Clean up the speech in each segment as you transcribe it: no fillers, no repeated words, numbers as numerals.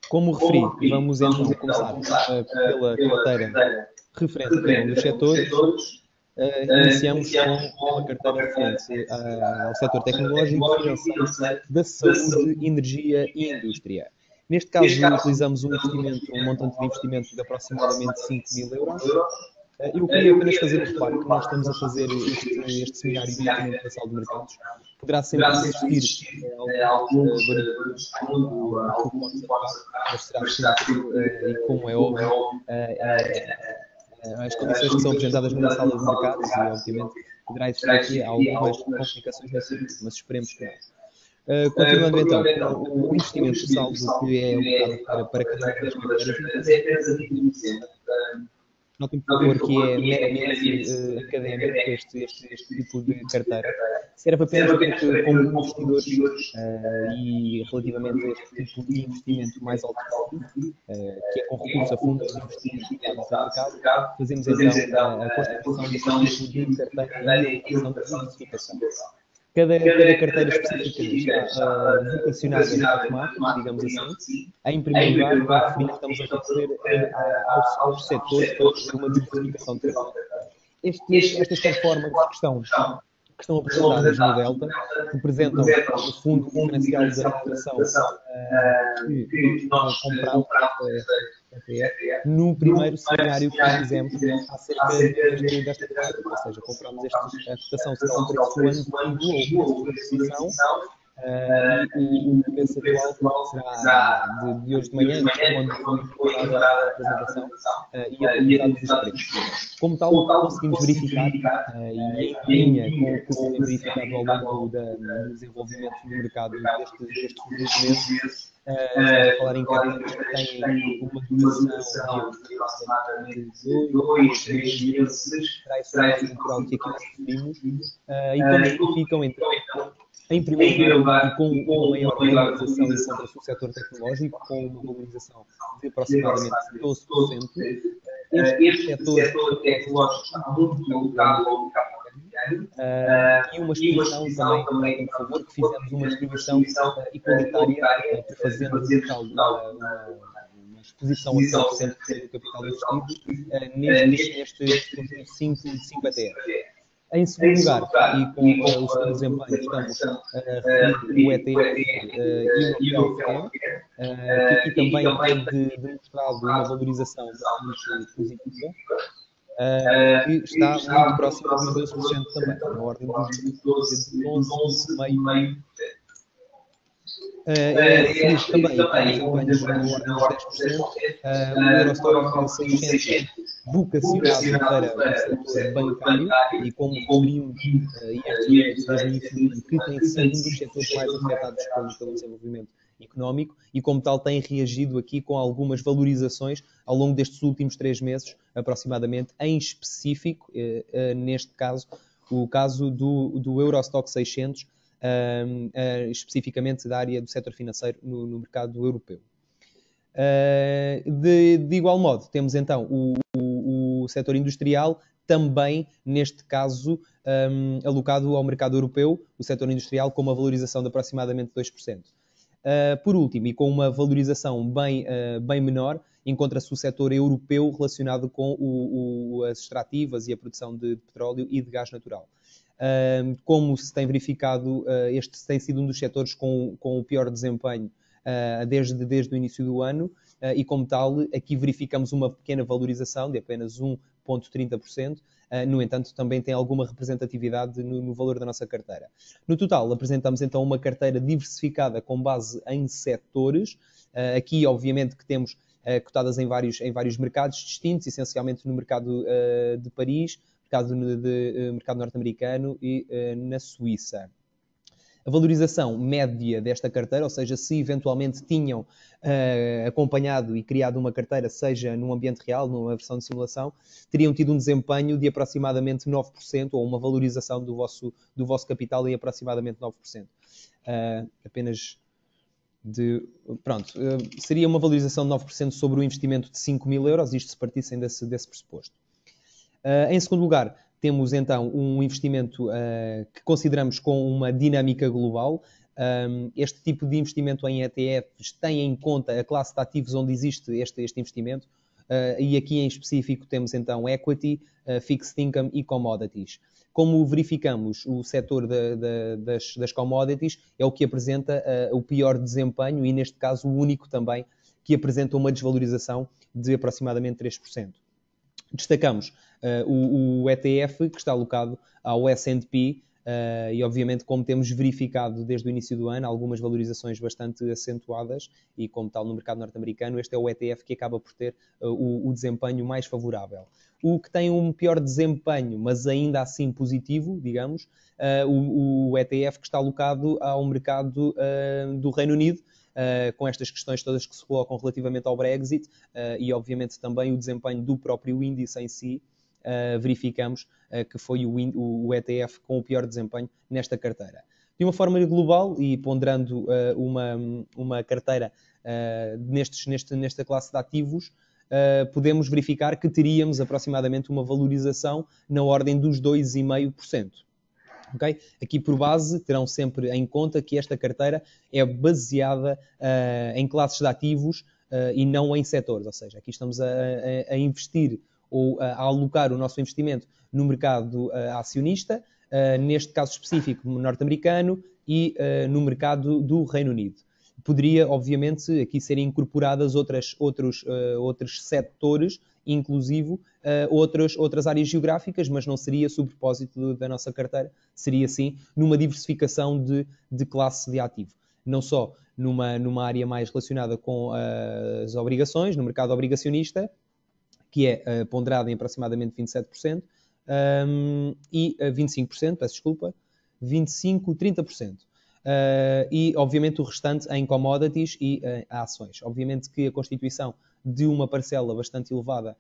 Como referi, vamos então começar pela carteira referente a cada um dos setores. Iniciamos com uma carteira referente ao setor tecnológico, financeiro, da saúde, energia e indústria. Neste caso, utilizamos um montante de investimento de aproximadamente 5.000 euros. Eu queria apenas fazer o reparo que nós estamos a fazer este seminário diretamente da sala de mercados. Poderá sempre existir algumas variações, alguns suportes a tocar, mas será sempre, e como é óbvio, as condições que são apresentadas numa sala de mercados e, obviamente, poderá existir aqui algumas complicações nesse sentido, mas esperemos que não. Continuando então, o investimento de saldo que é alocado para cada uma das carteiras, notem, por favor, que é meramente académico este tipo de carteira. Serve apenas para que, como investidores, e relativamente a este tipo de investimento mais alternativo, que é com recurso a fundos de investimento ligados ao mercado, fazemos então a constituição deste tipo de carteira e a alocação de diversificação. Cada carteira específica está vocacionada para temáticos, digamos assim. Em primeiro lugar, como referi, estamos a recorrer aos setores para fazer uma diversificação de carteira. Estas performances que estão apresentadas no Delta representam, no fundo, o diferencial da inflação que nós compramos no primeiro seminário que fizemos acerca desta temática, ou seja, compramos a cotação será o preço do ano que ou o preço de aquisição, e o preço atual será de hoje de manhã, quando foi preparada a apresentação e atualizados os preços. Como tal, conseguimos verificar, e em linha com o que se tem verificado ao longo do desenvolvimento do mercado destes últimos meses, estamos a falar em carteiras que têm uma duração de aproximadamente 2 meses, será esse o prazo temporal que aqui nós referimos, e como ficam então, em primeiro lugar, e com uma maior valorização encontra-se o setor tecnológico, com uma valorização de aproximadamente 12%. Este setor tecnológico está muito alocado ao mercado imobiliário, e uma exposição também, por favor, que fizemos uma distribuição igualitária, fazendo no total uma exposição a 100% do capital investido nestes 5 ETFs. Em segundo lugar, e com o seu desempenho, estamos a referir o ETF e o Healthcare, que aqui também tem demonstrado uma valorização bastante positiva, que está muito próximo dos 12% também, na ordem dos 11,5%. É também desempenhos na ordem dos 10%, o Eurostock 600 vocacionado para o setor bancário e como referimos desde o início, que tem sido um dos setores mais afetados pelo desenvolvimento económico e como tal tem reagido aqui com algumas valorizações ao longo destes últimos 3 meses, aproximadamente, em específico, neste caso, o caso do Eurostock 600, especificamente da área do setor financeiro no mercado europeu. De igual modo, temos então o setor industrial, também, neste caso, alocado ao mercado europeu, o setor industrial com uma valorização de aproximadamente 2%. Por último, e com uma valorização bem menor, encontra-se o setor europeu relacionado com as extrativas e a produção de petróleo e de gás natural. Como se tem verificado, este tem sido um dos setores com o pior desempenho desde o início do ano, e como tal, aqui verificamos uma pequena valorização de apenas 1,30%, no entanto, também tem alguma representatividade no valor da nossa carteira. No total, apresentamos então uma carteira diversificada com base em setores, aqui obviamente que temos cotadas em vários mercados distintos, essencialmente no mercado de Paris, mercado norte-americano e na Suíça. A valorização média desta carteira, ou seja, se eventualmente tinham acompanhado e criado uma carteira, seja num ambiente real, numa versão de simulação, teriam tido um desempenho de aproximadamente 9%, ou uma valorização do vosso capital em aproximadamente 9%. Seria uma valorização de 9% sobre o investimento de 5.000 euros, isto se partissem desse pressuposto. Em segundo lugar, temos então um investimento que consideramos com uma dinâmica global, Este tipo de investimento em ETFs tem em conta a classe de ativos onde existe este investimento, e aqui em específico temos então equity, fixed income e commodities. Como verificamos, o setor das commodities é o que apresenta o pior desempenho e, neste caso, o único também que apresenta uma desvalorização de aproximadamente 3%. Destacamos o ETF, que está alocado ao S&P, e obviamente, como temos verificado desde o início do ano, algumas valorizações bastante acentuadas, e como tal no mercado norte-americano, este é o ETF que acaba por ter o desempenho mais favorável. O que tem um pior desempenho, mas ainda assim positivo, digamos, o ETF que está alocado ao mercado do Reino Unido, com estas questões todas que se colocam relativamente ao Brexit, e obviamente também o desempenho do próprio índice em si, verificamos que foi o ETF com o pior desempenho nesta carteira. De uma forma global e ponderando uma carteira nesta classe de ativos, podemos verificar que teríamos aproximadamente uma valorização na ordem dos 2,5%. Okay? Aqui por base terão sempre em conta que esta carteira é baseada em classes de ativos e não em setores, ou seja, aqui estamos a investir ou a alocar o nosso investimento no mercado acionista, neste caso específico norte-americano, e no mercado do Reino Unido. Poderia, obviamente, aqui serem incorporadas outros setores, inclusive outras áreas geográficas, mas não seria sob propósito da nossa carteira, seria sim numa diversificação de classe de ativo. Não só numa área mais relacionada com as obrigações, no mercado obrigacionista, que é ponderado em aproximadamente 27%, e 25%, peço desculpa, 25%, 30%. E, obviamente, o restante em commodities e ações. Obviamente que a constituição de uma parcela bastante elevada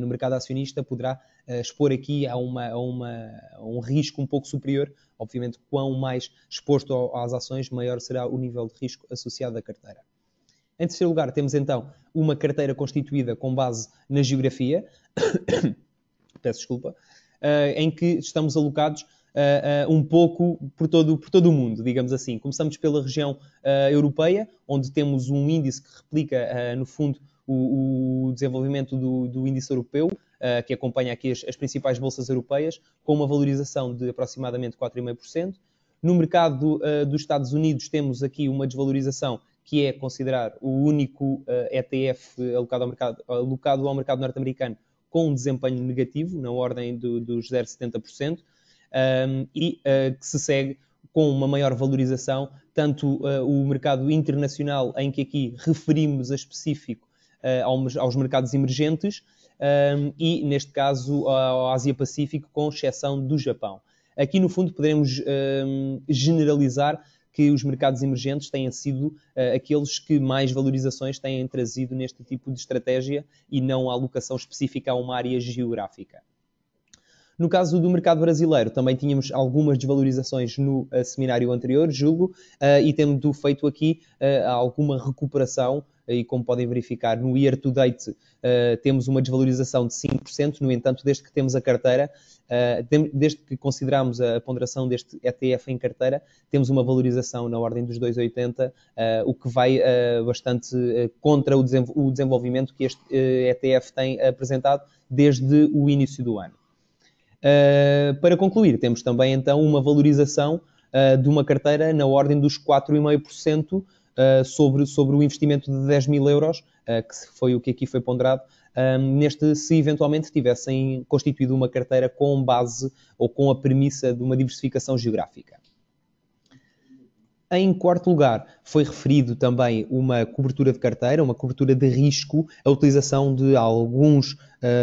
no mercado acionista poderá expor aqui a um risco um pouco superior. Obviamente, quão mais exposto às ações, maior será o nível de risco associado à carteira. Em terceiro lugar, temos então uma carteira constituída com base na geografia, peço desculpa, em que estamos alocados um pouco por todo o mundo, digamos assim. Começamos pela região europeia, onde temos um índice que replica, no fundo, o desenvolvimento do índice europeu, que acompanha aqui as principais bolsas europeias, com uma valorização de aproximadamente 4,5%. No mercado dos Estados Unidos temos aqui uma desvalorização que é considerar o único ETF alocado ao mercado norte-americano com um desempenho negativo, na ordem dos 0,70%, e que se segue com uma maior valorização, tanto o mercado internacional, em que aqui referimos a específico aos mercados emergentes, e, neste caso, ao Ásia-Pacífico, com exceção do Japão. Aqui, no fundo, poderemos generalizar que os mercados emergentes têm sido aqueles que mais valorizações têm trazido neste tipo de estratégia e não a alocação específica a uma área geográfica. No caso do mercado brasileiro, também tínhamos algumas desvalorizações no seminário anterior, julgo, e tendo feito aqui alguma recuperação, e como podem verificar, no year to date temos uma desvalorização de 5%, no entanto, desde que temos a carteira, desde que consideramos a ponderação deste ETF em carteira, temos uma valorização na ordem dos 2,80, o que vai bastante contra o desenvolvimento que este ETF tem apresentado desde o início do ano. Para concluir, temos também então uma valorização de uma carteira na ordem dos 4,5% sobre o investimento de 10 mil euros, que foi o que aqui foi ponderado, se eventualmente tivessem constituído uma carteira com base ou com a premissa de uma diversificação geográfica. Em quarto lugar, foi referido também uma cobertura de carteira, uma cobertura de risco, a utilização de alguns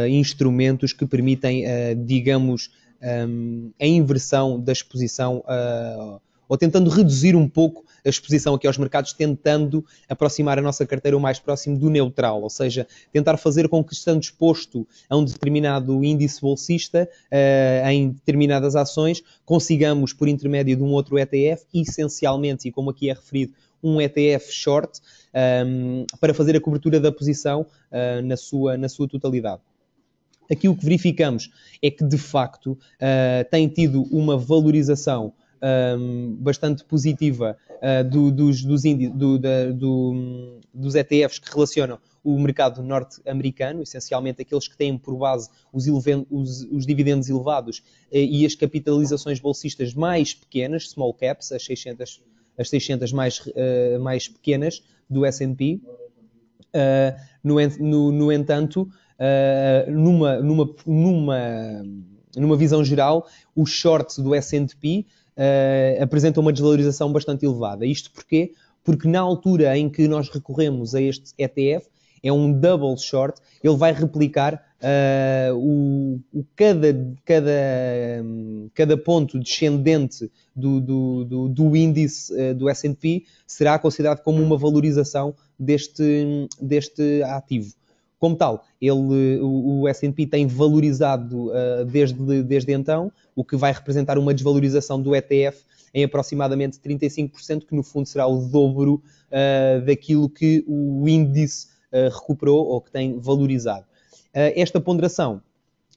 instrumentos que permitem, digamos, a inversão da exposição, ou tentando reduzir um pouco a exposição aqui aos mercados, tentando aproximar a nossa carteira o mais próximo do neutral, ou seja, tentar fazer com que, estando exposto a um determinado índice bolsista, em determinadas ações, consigamos, por intermédio de um outro ETF, essencialmente, e como aqui é referido, um ETF short, para fazer a cobertura da posição na sua totalidade. Aqui o que verificamos é que, de facto, tem tido uma valorização bastante positiva dos ETFs que relacionam o mercado norte-americano, essencialmente aqueles que têm por base os dividendos elevados e as capitalizações bolsistas mais pequenas, small caps, as 600 mais pequenas do S&P. No entanto, numa visão geral, os shorts do S&P apresentam uma desvalorização bastante elevada. Isto porquê? Porque na altura em que nós recorremos a este ETF, é um double short, ele vai replicar cada ponto descendente do índice do S&P será considerado como uma valorização deste ativo. Como tal, o S&P tem valorizado desde então, o que vai representar uma desvalorização do ETF em aproximadamente 35%, que no fundo será o dobro daquilo que o índice recuperou ou que tem valorizado. Esta ponderação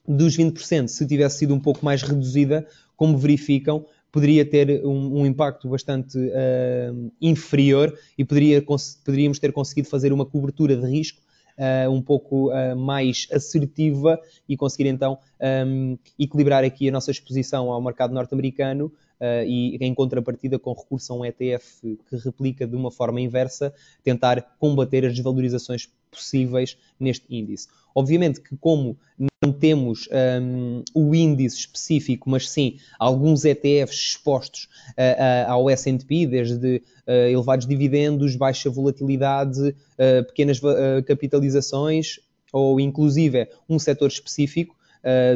dos 20%, se tivesse sido um pouco mais reduzida, como verificam, poderia ter um impacto bastante inferior e poderíamos ter conseguido fazer uma cobertura de risco um pouco mais assertiva e conseguir então equilibrar aqui a nossa exposição ao mercado norte-americano e em contrapartida com recurso a um ETF que replica de uma forma inversa, tentar combater as desvalorizações possíveis neste índice. Obviamente que como não temos o índice específico, mas sim alguns ETFs expostos ao S&P, desde elevados dividendos, baixa volatilidade, pequenas capitalizações ou inclusive um setor específico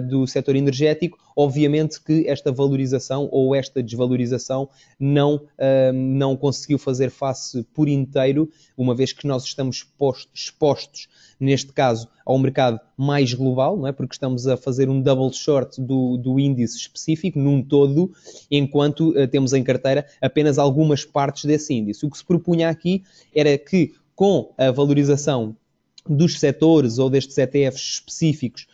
do setor energético, obviamente que esta valorização ou esta desvalorização não conseguiu fazer face por inteiro, uma vez que nós estamos expostos, neste caso, ao mercado mais global, não é? Porque estamos a fazer um double short do índice específico, num todo, enquanto temos em carteira apenas algumas partes desse índice. O que se propunha aqui era que, com a valorização dos setores ou destes ETFs específicos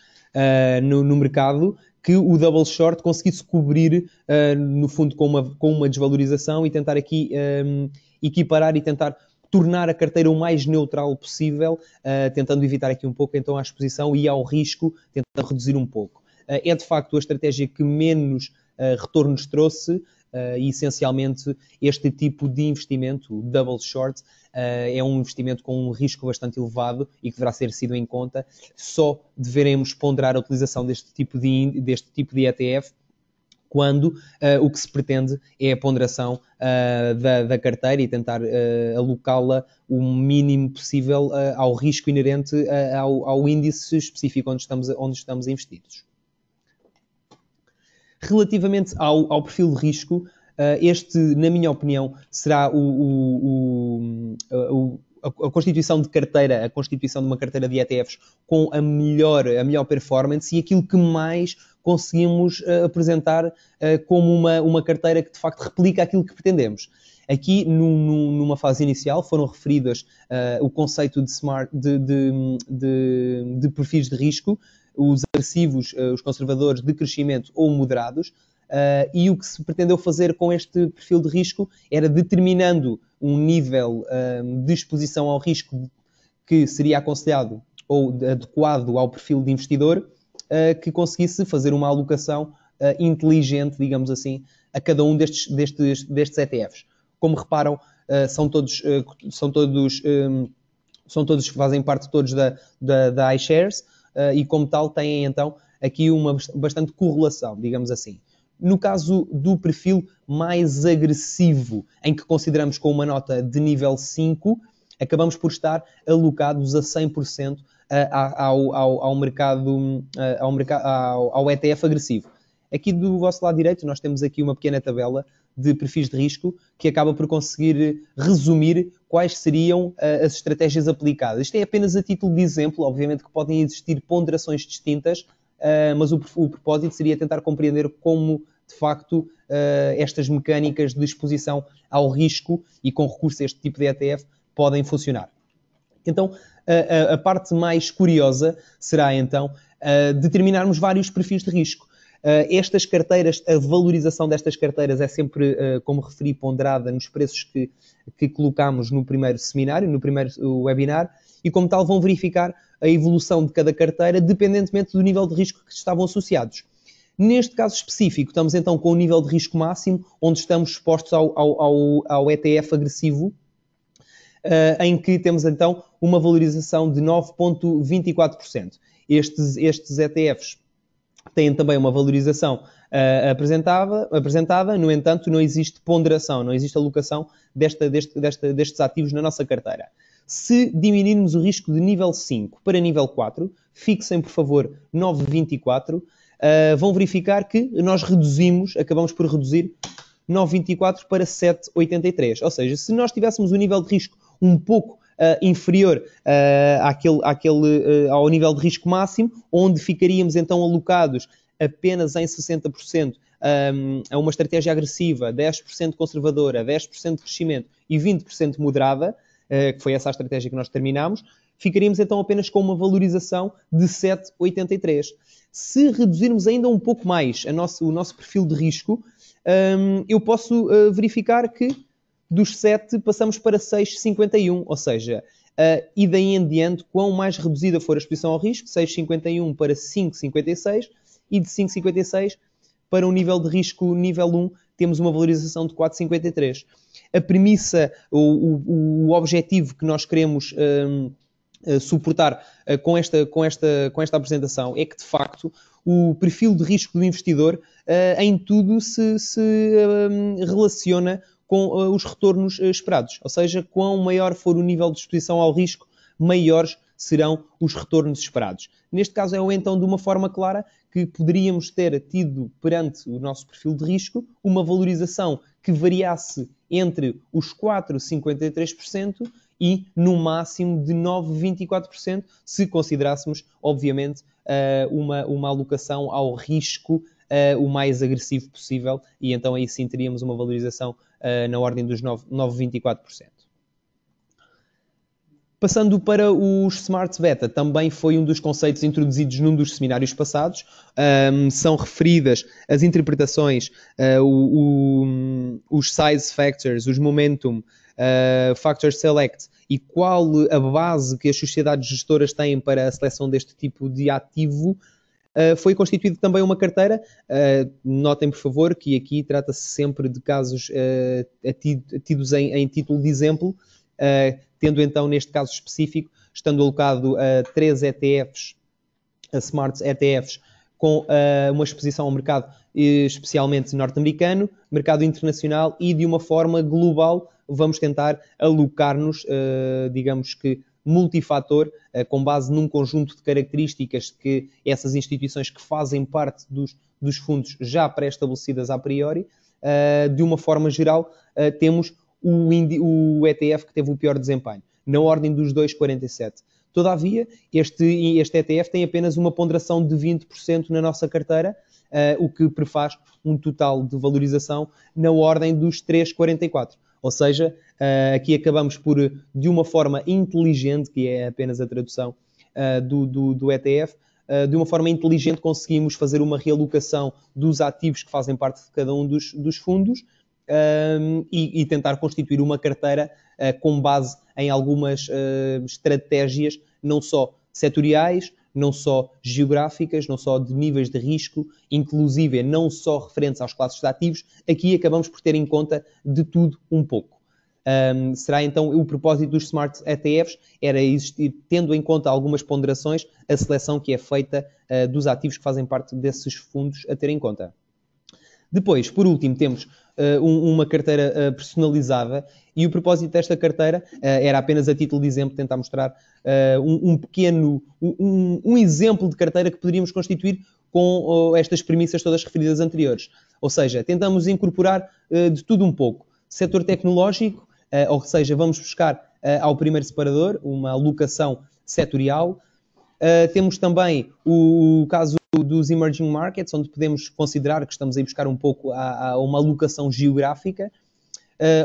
no mercado, que o double short conseguisse cobrir, no fundo, com uma desvalorização e tentar aqui equiparar e tentar tornar a carteira o mais neutral possível, tentando evitar aqui um pouco então a exposição e ao risco, tentando reduzir um pouco. É de facto a estratégia que menos retornos trouxe e essencialmente este tipo de investimento, o double short, é um investimento com um risco bastante elevado e que deverá ser tido em conta. Só deveremos ponderar a utilização deste tipo de ETF quando o que se pretende é a ponderação da carteira e tentar alocá-la o mínimo possível ao risco inerente ao índice específico onde estamos investidos. Relativamente ao perfil de risco, este, na minha opinião, será a constituição de carteira, a constituição de uma carteira de ETFs com a melhor performance e aquilo que mais conseguimos apresentar como uma carteira que de facto replica aquilo que pretendemos. Aqui, numa fase inicial, foram referidas o conceito de perfis de risco, os agressivos, os conservadores de crescimento ou moderados, e o que se pretendeu fazer com este perfil de risco era determinando um nível de exposição ao risco que seria aconselhado ou adequado ao perfil de investidor, que conseguisse fazer uma alocação inteligente, digamos assim, a cada um destes ETFs. Como reparam, fazem parte todos da iShares e como tal têm então aqui uma bastante correlação, digamos assim. No caso do perfil mais agressivo, em que consideramos com uma nota de nível 5, acabamos por estar alocados a 100% ao ETF agressivo. Aqui do vosso lado direito nós temos aqui uma pequena tabela de perfis de risco que acaba por conseguir resumir quais seriam as estratégias aplicadas. Isto é apenas a título de exemplo, obviamente que podem existir ponderações distintas, mas o propósito seria tentar compreender como, de facto, estas mecânicas de exposição ao risco e com recurso a este tipo de ETF podem funcionar. Então, a parte mais curiosa será, então, determinarmos vários perfis de risco. Estas carteiras, a valorização destas carteiras é sempre, como referi, ponderada nos preços que colocamos no primeiro seminário, no primeiro webinar, e como tal vão verificar a evolução de cada carteira, dependentemente do nível de risco que estavam associados. Neste caso específico, estamos então com o nível de risco máximo, onde estamos expostos ao ETF agressivo, em que temos então uma valorização de 9,24%. Estes ETFs têm também uma valorização apresentada, no entanto, não existe ponderação, não existe alocação destes ativos na nossa carteira. Se diminuirmos o risco de nível 5 para nível 4, fixem, por favor, 9,24, vão verificar que nós acabamos por reduzir 9,24 para 7,83. Ou seja, se nós tivéssemos um nível de risco um pouco inferior ao nível de risco máximo, onde ficaríamos então alocados apenas em 60% a uma estratégia agressiva, 10% conservadora, 10% de crescimento e 20% moderada, que foi essa a estratégia que nós terminámos, ficaríamos então apenas com uma valorização de 7,83. Se reduzirmos ainda um pouco mais o nosso perfil de risco, eu posso verificar que dos 7 passamos para 6,51, ou seja, e daí em diante, quão mais reduzida for a exposição ao risco, 6,51 para 5,56 e de 5,56 para um nível de risco nível 1, temos uma valorização de 4,53. A premissa, o objetivo que nós queremos suportar com esta apresentação é que, de facto, o perfil de risco do investidor em tudo se relaciona com os retornos esperados. Ou seja, quão maior for o nível de exposição ao risco, maiores serão os retornos esperados. Neste caso, é então de uma forma clara que poderíamos ter tido perante o nosso perfil de risco uma valorização que variasse entre os 4,53% e no máximo de 9,24%, se considerássemos, obviamente, uma alocação ao risco o mais agressivo possível, e então aí sim teríamos uma valorização na ordem dos 9,24%. Passando para os Smart Beta, também foi um dos conceitos introduzidos num dos seminários passados. São referidas as interpretações, os size factors, os momentum, factor select e qual a base que as sociedades gestoras têm para a seleção deste tipo de ativo. Foi constituída também uma carteira. Notem, por favor, que aqui trata-se sempre de casos tidos em título de exemplo, tendo então, neste caso específico, estando alocado a 3 ETFs, a Smart ETFs, com uma exposição ao mercado especialmente norte-americano, mercado internacional e de uma forma global, vamos tentar alocar-nos, digamos que multifator, com base num conjunto de características que essas instituições que fazem parte dos fundos já pré-estabelecidas a priori. De uma forma geral, temos o ETF que teve o pior desempenho, na ordem dos 2,47. Todavia, este ETF tem apenas uma ponderação de 20% na nossa carteira, o que prefaz um total de valorização na ordem dos 3,44. Ou seja, aqui acabamos por, de uma forma inteligente, que é apenas a tradução do ETF, de uma forma inteligente conseguimos fazer uma realocação dos ativos que fazem parte de cada um dos fundos e tentar constituir uma carteira com base em algumas estratégias, não só setoriais, não só geográficas, não só de níveis de risco, inclusive não só referentes aos classes de ativos. Aqui acabamos por ter em conta de tudo um pouco. Será então o propósito dos Smart ETFs era existir, tendo em conta algumas ponderações, a seleção que é feita dos ativos que fazem parte desses fundos a ter em conta. Depois, por último, temos uma carteira personalizada, e o propósito desta carteira era apenas a título de exemplo tentar mostrar um exemplo de carteira que poderíamos constituir com estas premissas todas referidas anteriores. Ou seja, tentamos incorporar de tudo um pouco. Setor tecnológico, ou seja, vamos buscar ao primeiro separador uma alocação setorial. Temos também o caso dos emerging markets, onde podemos considerar que estamos a buscar um pouco a uma alocação geográfica,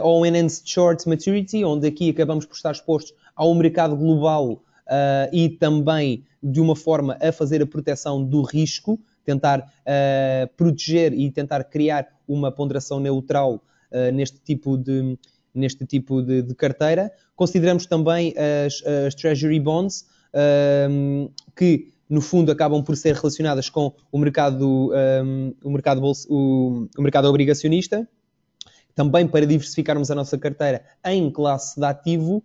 ou enhanced short maturity, onde aqui acabamos por estar expostos ao mercado global e também de uma forma a fazer a proteção do risco, tentar proteger e tentar criar uma ponderação neutral neste tipo de carteira. Consideramos também as Treasury Bonds, que no fundo acabam por ser relacionadas com o mercado obrigacionista, também para diversificarmos a nossa carteira em classe de ativo.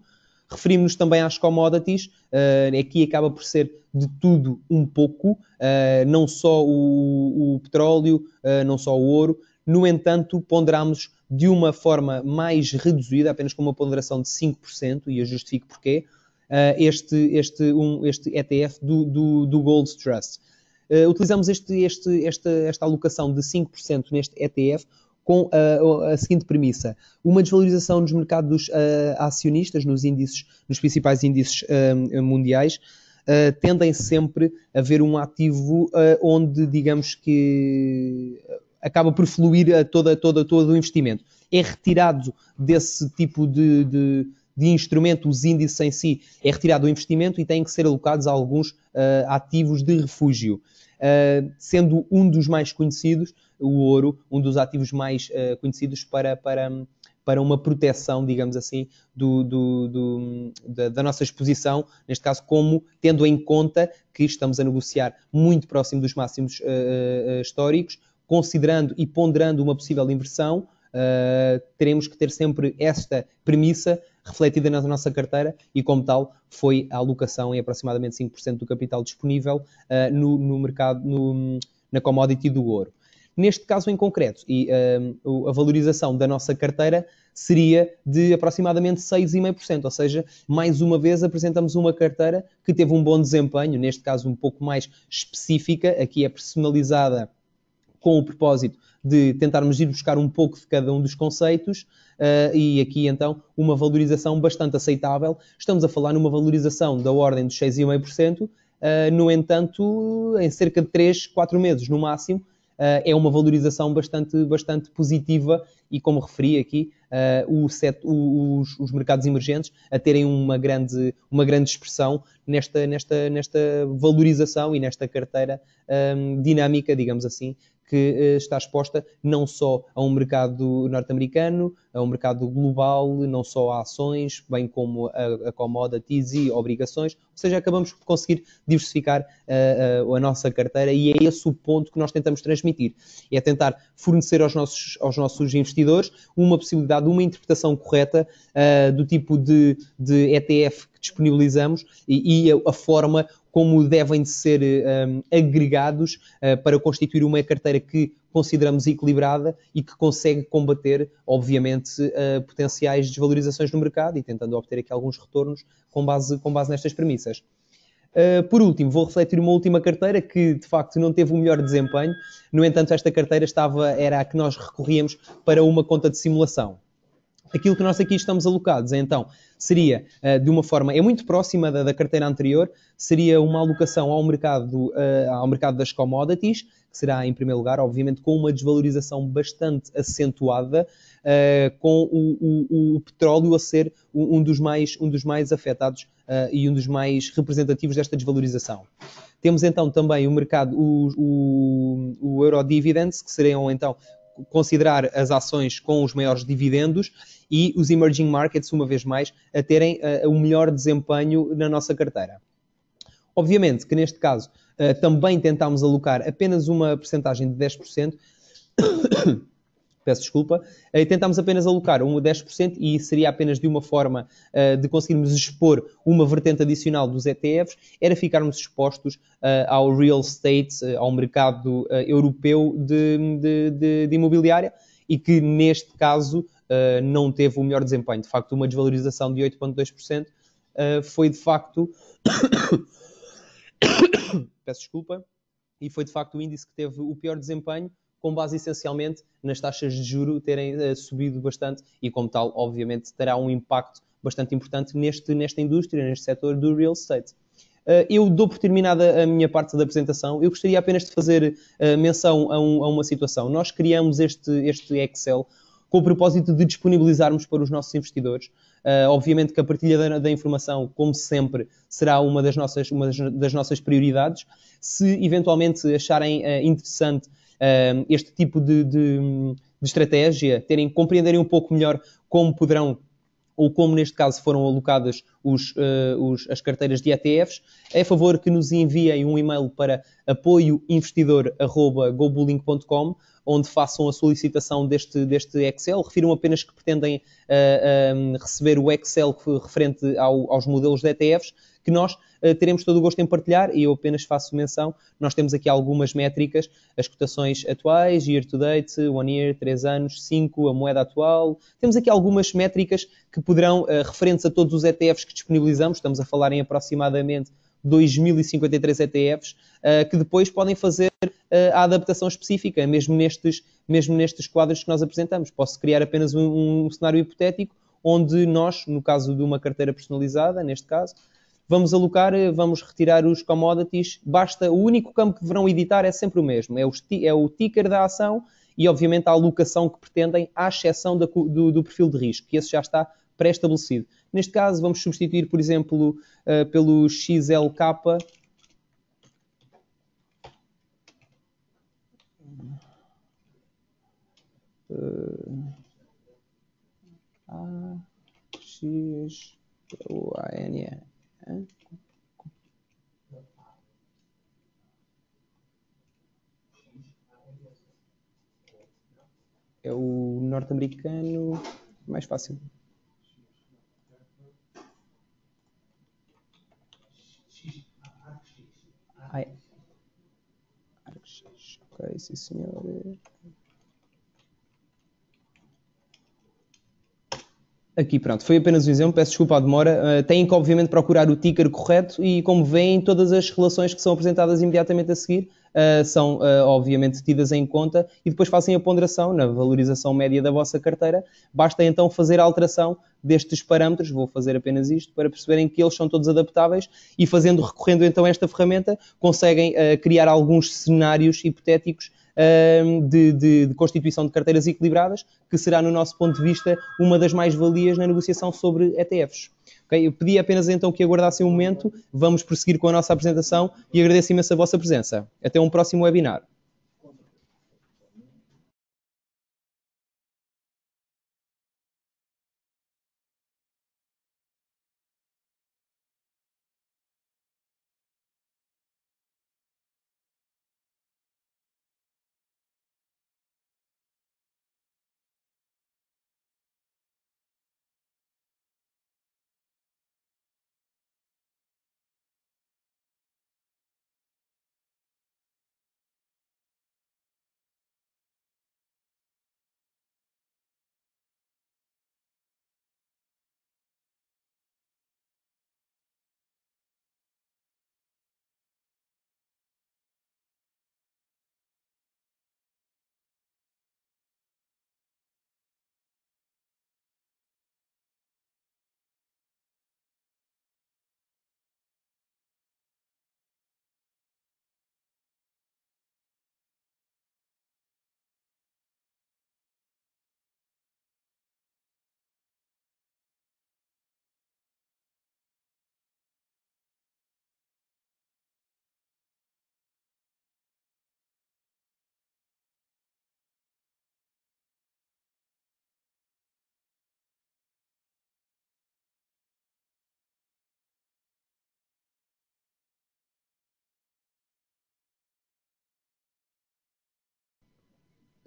Referimos-nos também às commodities, aqui acaba por ser de tudo um pouco, não só o petróleo, não só o ouro. No entanto, ponderamos de uma forma mais reduzida, apenas com uma ponderação de 5%, e eu justifico porquê, este ETF do Gold Trust. Utilizamos esta alocação de 5% neste ETF com a seguinte premissa: uma desvalorização nos mercados acionistas, nos principais índices mundiais, tendem sempre a ver um ativo onde, digamos que, acaba por fluir todo o investimento. É retirado desse tipo de instrumento, os índices em si, é retirado o investimento e têm que ser alocados a alguns ativos de refúgio. Sendo um dos mais conhecidos, o ouro, um dos ativos mais conhecidos para uma proteção, digamos assim, da nossa exposição, neste caso, como tendo em conta que estamos a negociar muito próximo dos máximos históricos, considerando e ponderando uma possível inversão, teremos que ter sempre esta premissa refletida na nossa carteira e, como tal, foi a alocação em aproximadamente 5% do capital disponível no mercado, na commodity do ouro. Neste caso em concreto, a valorização da nossa carteira seria de aproximadamente 6,5%, ou seja, mais uma vez apresentamos uma carteira que teve um bom desempenho, neste caso um pouco mais específica, aqui é personalizada com o propósito de tentarmos ir buscar um pouco de cada um dos conceitos, e aqui então uma valorização bastante aceitável. Estamos a falar numa valorização da ordem dos 6,5%, no entanto, em cerca de 3, 4 meses no máximo, é uma valorização bastante positiva e, como referi aqui, os mercados emergentes a terem uma grande expressão nesta valorização e nesta carteira dinâmica, digamos assim, que está exposta não só a um mercado norte-americano, a um mercado global, não só a ações, bem como a commodities e obrigações. Ou seja, acabamos por conseguir diversificar a nossa carteira, e é esse o ponto que nós tentamos transmitir. É tentar fornecer aos nossos investidores uma possibilidade, uma interpretação correta do tipo de ETF que disponibilizamos e a forma como devem de ser agregados para constituir uma carteira que consideramos equilibrada e que consegue combater, obviamente, potenciais desvalorizações no mercado e tentando obter aqui alguns retornos com base nestas premissas. Por último, vou refletir uma última carteira que, de facto, não teve o melhor desempenho. No entanto, esta carteira era a que nós recorríamos para uma conta de simulação. Aquilo que nós aqui estamos alocados, então, seria de uma forma, é muito próxima da carteira anterior, seria uma alocação ao mercado das commodities, que será, em primeiro lugar, obviamente, com uma desvalorização bastante acentuada, com o petróleo a ser um dos mais afetados e um dos mais representativos desta desvalorização. Temos, então, também o mercado, o Eurodividends, que seriam, então, considerar as ações com os maiores dividendos, e os emerging markets, uma vez mais, a terem o melhor desempenho na nossa carteira. Obviamente que neste caso também tentámos alocar apenas uma percentagem de 10%, peço desculpa, tentámos apenas alocar 10% e seria apenas de uma forma de conseguirmos expor uma vertente adicional dos ETFs, era ficarmos expostos ao real estate, ao mercado europeu de imobiliária, e que neste caso não teve o melhor desempenho. De facto, uma desvalorização de 8,2% foi de facto peço desculpa, e foi de facto o índice que teve o pior desempenho, com base essencialmente nas taxas de juros terem subido bastante e, como tal, obviamente, terá um impacto bastante importante nesta indústria, neste setor do real estate. Eu dou por terminada a minha parte da apresentação. Eu gostaria apenas de fazer menção a uma situação. Nós criamos este Excel com o propósito de disponibilizarmos para os nossos investidores Obviamente que a partilha da informação, como sempre, será uma das nossas prioridades. Se eventualmente acharem interessante este tipo de estratégia, compreenderem um pouco melhor como poderão, ou como neste caso foram alocadas as carteiras de ETFs, é a favor que nos enviem um e-mail para apoioinvestidor@gobulling.com, onde façam a solicitação deste Excel. Refiram apenas que pretendem receber o Excel referente aos modelos de ETFs, que nós teremos todo o gosto em partilhar, e eu apenas faço menção. Nós temos aqui algumas métricas, as cotações atuais, year to date, 1 year, 3 anos, 5, a moeda atual. Temos aqui algumas métricas que poderão, referentes a todos os ETFs que disponibilizamos, estamos a falar em aproximadamente 2.053 ETFs, que depois podem fazer a adaptação específica, mesmo nestes quadros que nós apresentamos. Posso criar apenas um cenário hipotético, onde nós, no caso de uma carteira personalizada, neste caso, vamos retirar os commodities, o único campo que deverão editar é sempre o mesmo, é o ticker da ação e, obviamente, a alocação que pretendem, à exceção do perfil de risco, que esse já está pré-estabelecido. Neste caso, vamos substituir, por exemplo, pelo XLK. XLANE. É o norte-americano mais fácil. Ok, sim senhor. Aqui, pronto, foi apenas um exemplo, peço desculpa a demora. Têm que, obviamente, procurar o ticker correto e, como veem, todas as relações que são apresentadas imediatamente a seguir são, obviamente, tidas em conta, e depois fazem a ponderação na valorização média da vossa carteira. Basta, então, fazer a alteração destes parâmetros, vou fazer apenas isto, para perceberem que eles são todos adaptáveis, e recorrendo, então, a esta ferramenta, conseguem criar alguns cenários hipotéticos de constituição de carteiras equilibradas, que será, no nosso ponto de vista, uma das mais-valias na negociação sobre ETFs. Okay? Eu pedi apenas então que aguardassem um momento, vamos prosseguir com a nossa apresentação e agradeço imenso a vossa presença. Até um próximo webinar.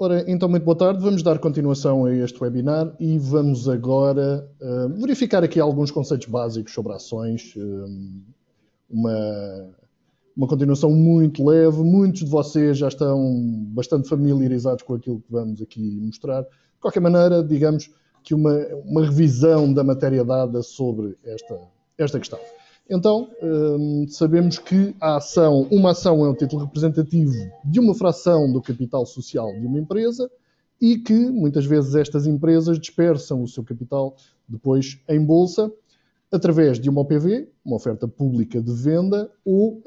Ora, então, muito boa tarde. Vamos dar continuação a este webinar e vamos agora verificar aqui alguns conceitos básicos sobre ações. Uma continuação muito leve. Muitos de vocês já estão bastante familiarizados com aquilo que vamos aqui mostrar. De qualquer maneira, digamos que uma revisão da matéria dada sobre esta questão. Então, sabemos que uma ação é um título representativo de uma fração do capital social de uma empresa e que, muitas vezes, estas empresas dispersam o seu capital depois em bolsa através de uma OPV, uma oferta pública de venda, ou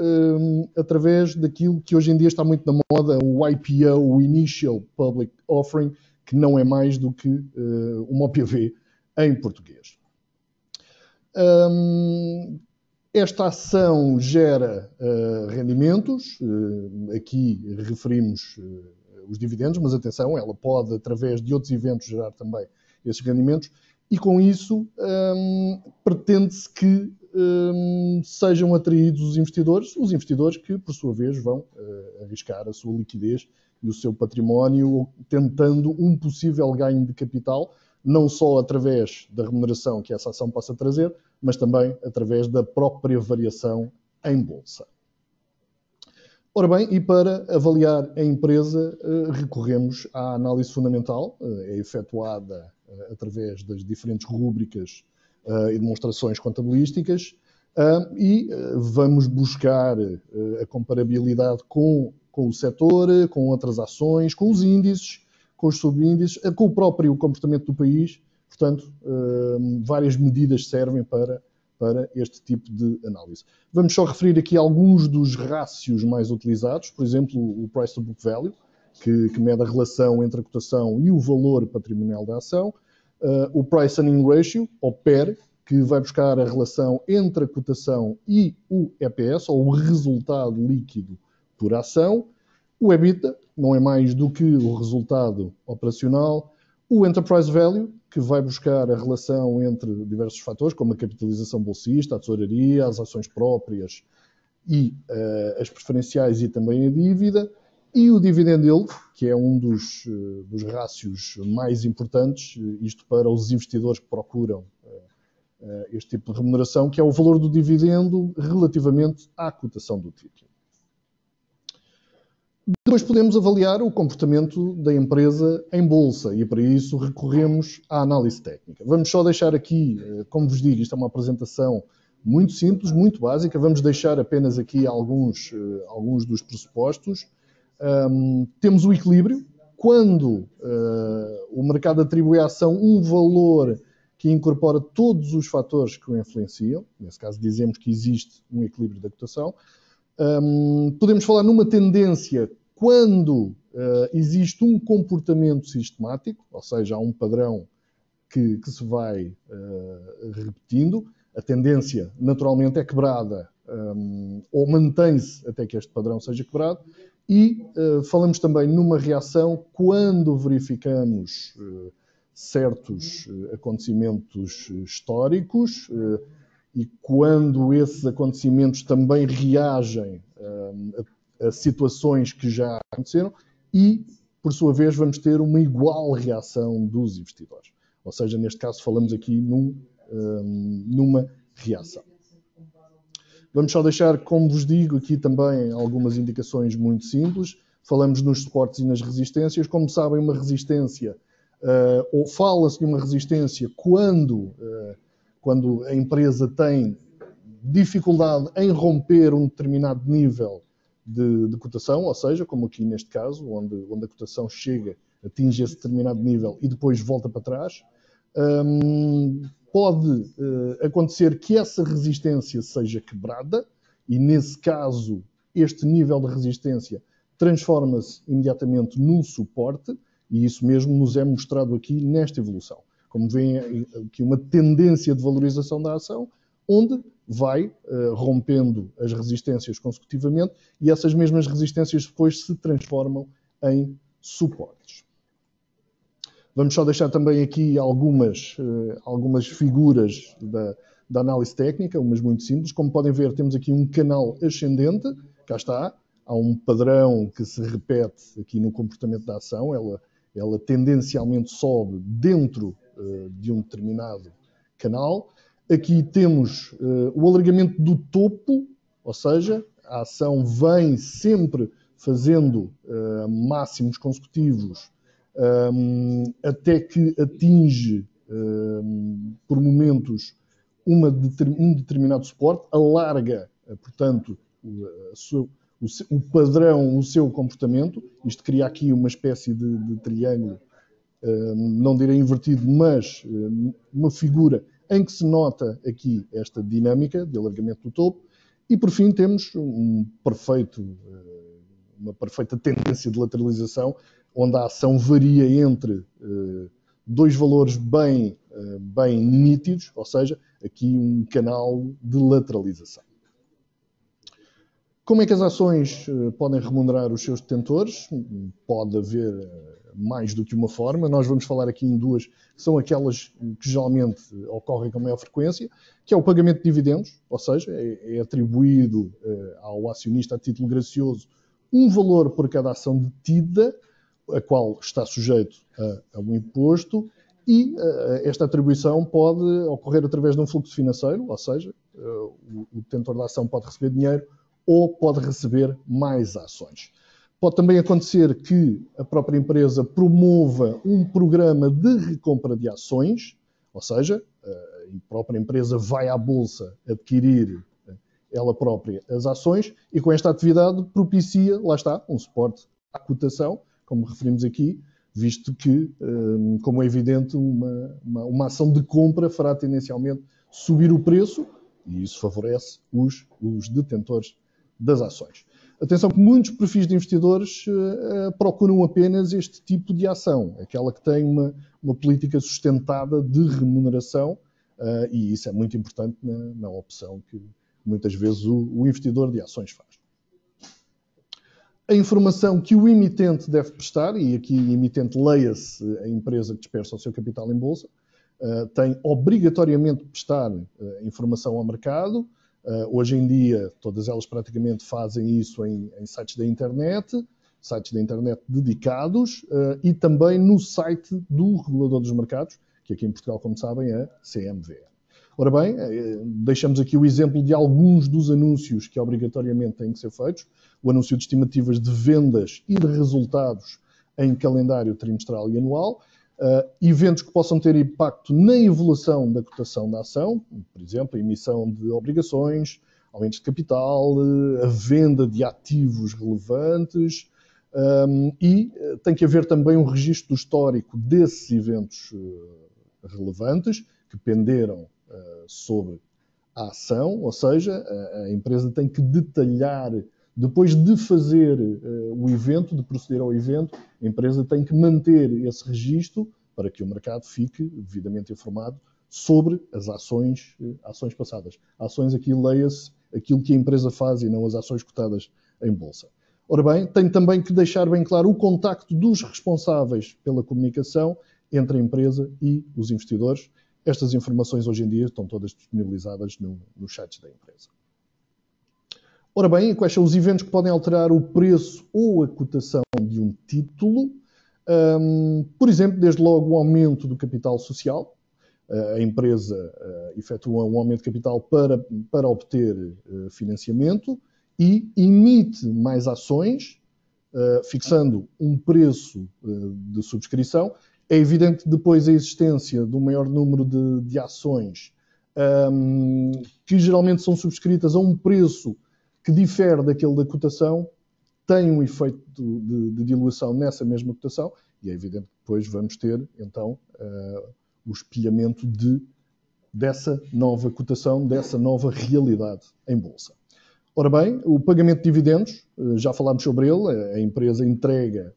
através daquilo que hoje em dia está muito na moda, o IPO, o Initial Public Offering, que não é mais do que uma OPV em português. Esta ação gera rendimentos, aqui referimos os dividendos, mas atenção, ela pode, através de outros eventos, gerar também esses rendimentos, e com isso pretende-se que sejam atraídos os investidores que, por sua vez, vão arriscar a sua liquidez e o seu património, tentando um possível ganho de capital, não só através da remuneração que essa ação possa trazer, mas também através da própria variação em bolsa. Ora bem, e para avaliar a empresa, recorremos à análise fundamental, é efetuada através das diferentes rúbricas e demonstrações contabilísticas, e vamos buscar a comparabilidade com o setor, com outras ações, com os índices, com os subíndices, com o próprio comportamento do país. Portanto, várias medidas servem para este tipo de análise. Vamos só referir aqui alguns dos rácios mais utilizados, por exemplo, o Price to Book Value, que mede a relação entre a cotação e o valor patrimonial da ação, o Price Earning Ratio, ou PER, que vai buscar a relação entre a cotação e o EPS, ou o resultado líquido por ação, o EBITDA, não é mais do que o resultado operacional, o Enterprise Value, que vai buscar a relação entre diversos fatores, como a capitalização bolsista, a tesouraria, as ações próprias e as preferenciais e também a dívida, e o Dividend Yield, que é um dos rácios mais importantes, isto para os investidores que procuram este tipo de remuneração, que é o valor do dividendo relativamente à cotação do título. Depois podemos avaliar o comportamento da empresa em bolsa e para isso recorremos à análise técnica. Vamos só deixar aqui, como vos digo, isto é uma apresentação muito simples, muito básica, vamos deixar apenas aqui alguns dos pressupostos. Temos o equilíbrio. Quando o mercado atribui à ação um valor que incorpora todos os fatores que o influenciam, nesse caso dizemos que existe um equilíbrio da cotação, podemos falar numa tendência quando existe um comportamento sistemático, ou seja, há um padrão que se vai repetindo, a tendência naturalmente é quebrada ou mantém-se até que este padrão seja quebrado, e falamos também numa reação quando verificamos certos acontecimentos históricos e quando esses acontecimentos também reagem a situações que já aconteceram e, por sua vez, vamos ter uma igual reação dos investidores. Ou seja, neste caso falamos aqui numa reação. Vamos só deixar, como vos digo, aqui também algumas indicações muito simples. Falamos nos suportes e nas resistências. Como sabem, uma resistência, ou fala-se de uma resistência quando a empresa tem dificuldade em romper um determinado nível de cotação, ou seja, como aqui neste caso, onde a cotação atinge esse determinado nível e depois volta para trás. Pode acontecer que essa resistência seja quebrada e, nesse caso, este nível de resistência transforma-se imediatamente num suporte e isso mesmo nos é mostrado aqui nesta evolução. Como veem, aqui uma tendência de valorização da ação, onde vai rompendo as resistências consecutivamente e essas mesmas resistências depois se transformam em suportes. Vamos só deixar também aqui algumas figuras da análise técnica, umas muito simples. Como podem ver, temos aqui um canal ascendente, cá está, há um padrão que se repete aqui no comportamento da ação, ela tendencialmente sobe dentro de um determinado canal. Aqui temos o alargamento do topo, ou seja, a ação vem sempre fazendo máximos consecutivos até que atinge, por momentos, um determinado suporte, alarga, portanto, o padrão, o seu comportamento. Isto cria aqui uma espécie de triângulo, não direi invertido, mas uma figura em que se nota aqui esta dinâmica de alargamento do topo. E, por fim, temos uma perfeita tendência de lateralização, onde a ação varia entre dois valores bem bem nítidos, ou seja, aqui um canal de lateralização. Como é que as ações podem remunerar os seus detentores? Pode haver mais do que uma forma. Nós vamos falar aqui em duas, que são aquelas que geralmente ocorrem com maior frequência, que é o pagamento de dividendos, ou seja, é atribuído ao acionista a título gracioso um valor por cada ação detida, a qual está sujeito a um imposto, e esta atribuição pode ocorrer através de um fluxo financeiro, ou seja, o detentor da ação pode receber dinheiro ou pode receber mais ações. Pode também acontecer que a própria empresa promova um programa de recompra de ações, ou seja, a própria empresa vai à bolsa adquirir ela própria as ações e com esta atividade propicia, lá está, um suporte à cotação, como referimos aqui, visto que, como é evidente, uma ação de compra fará tendencialmente subir o preço e isso favorece os detentores das ações. Atenção que muitos perfis de investidores procuram apenas este tipo de ação, aquela que tem uma política sustentada de remuneração, e isso é muito importante na opção que muitas vezes o investidor de ações faz. A informação que o emitente deve prestar, e aqui emitente leia-se a empresa que dispersa o seu capital em bolsa, tem obrigatoriamente de prestar informação ao mercado. Hoje em dia, todas elas praticamente fazem isso em sites da internet dedicados, e também no site do Regulador dos Mercados, que aqui em Portugal, como sabem, é a CMVM. Ora bem, deixamos aqui o exemplo de alguns dos anúncios que obrigatoriamente têm que ser feitos. O anúncio de estimativas de vendas e de resultados em calendário trimestral e anual. Eventos que possam ter impacto na evolução da cotação da ação, por exemplo, a emissão de obrigações, aumentos de capital, a venda de ativos relevantes, e tem que haver também um registro do histórico desses eventos relevantes que penderam sobre a ação, ou seja, a empresa tem que detalhar, depois de fazer o evento, de proceder ao evento, a empresa tem que manter esse registro para que o mercado fique devidamente informado sobre as ações passadas. Ações aqui leia-se aquilo que a empresa faz e não as ações cotadas em bolsa. Ora bem, tem também que deixar bem claro o contacto dos responsáveis pela comunicação entre a empresa e os investidores. Estas informações hoje em dia estão todas disponibilizadas nos sites da empresa. Ora bem, quais são os eventos que podem alterar o preço ou a cotação de um título? Por exemplo, desde logo o aumento do capital social. A empresa efetua um aumento de capital para obter financiamento e emite mais ações, fixando um preço de subscrição. É evidente que depois a existência de um maior número de ações que geralmente são subscritas a um preço que difere daquele da cotação, tem um efeito de diluição nessa mesma cotação e é evidente que depois vamos ter, então, o espelhamento dessa nova cotação, dessa nova realidade em bolsa. Ora bem, o pagamento de dividendos, já falámos sobre ele, a empresa entrega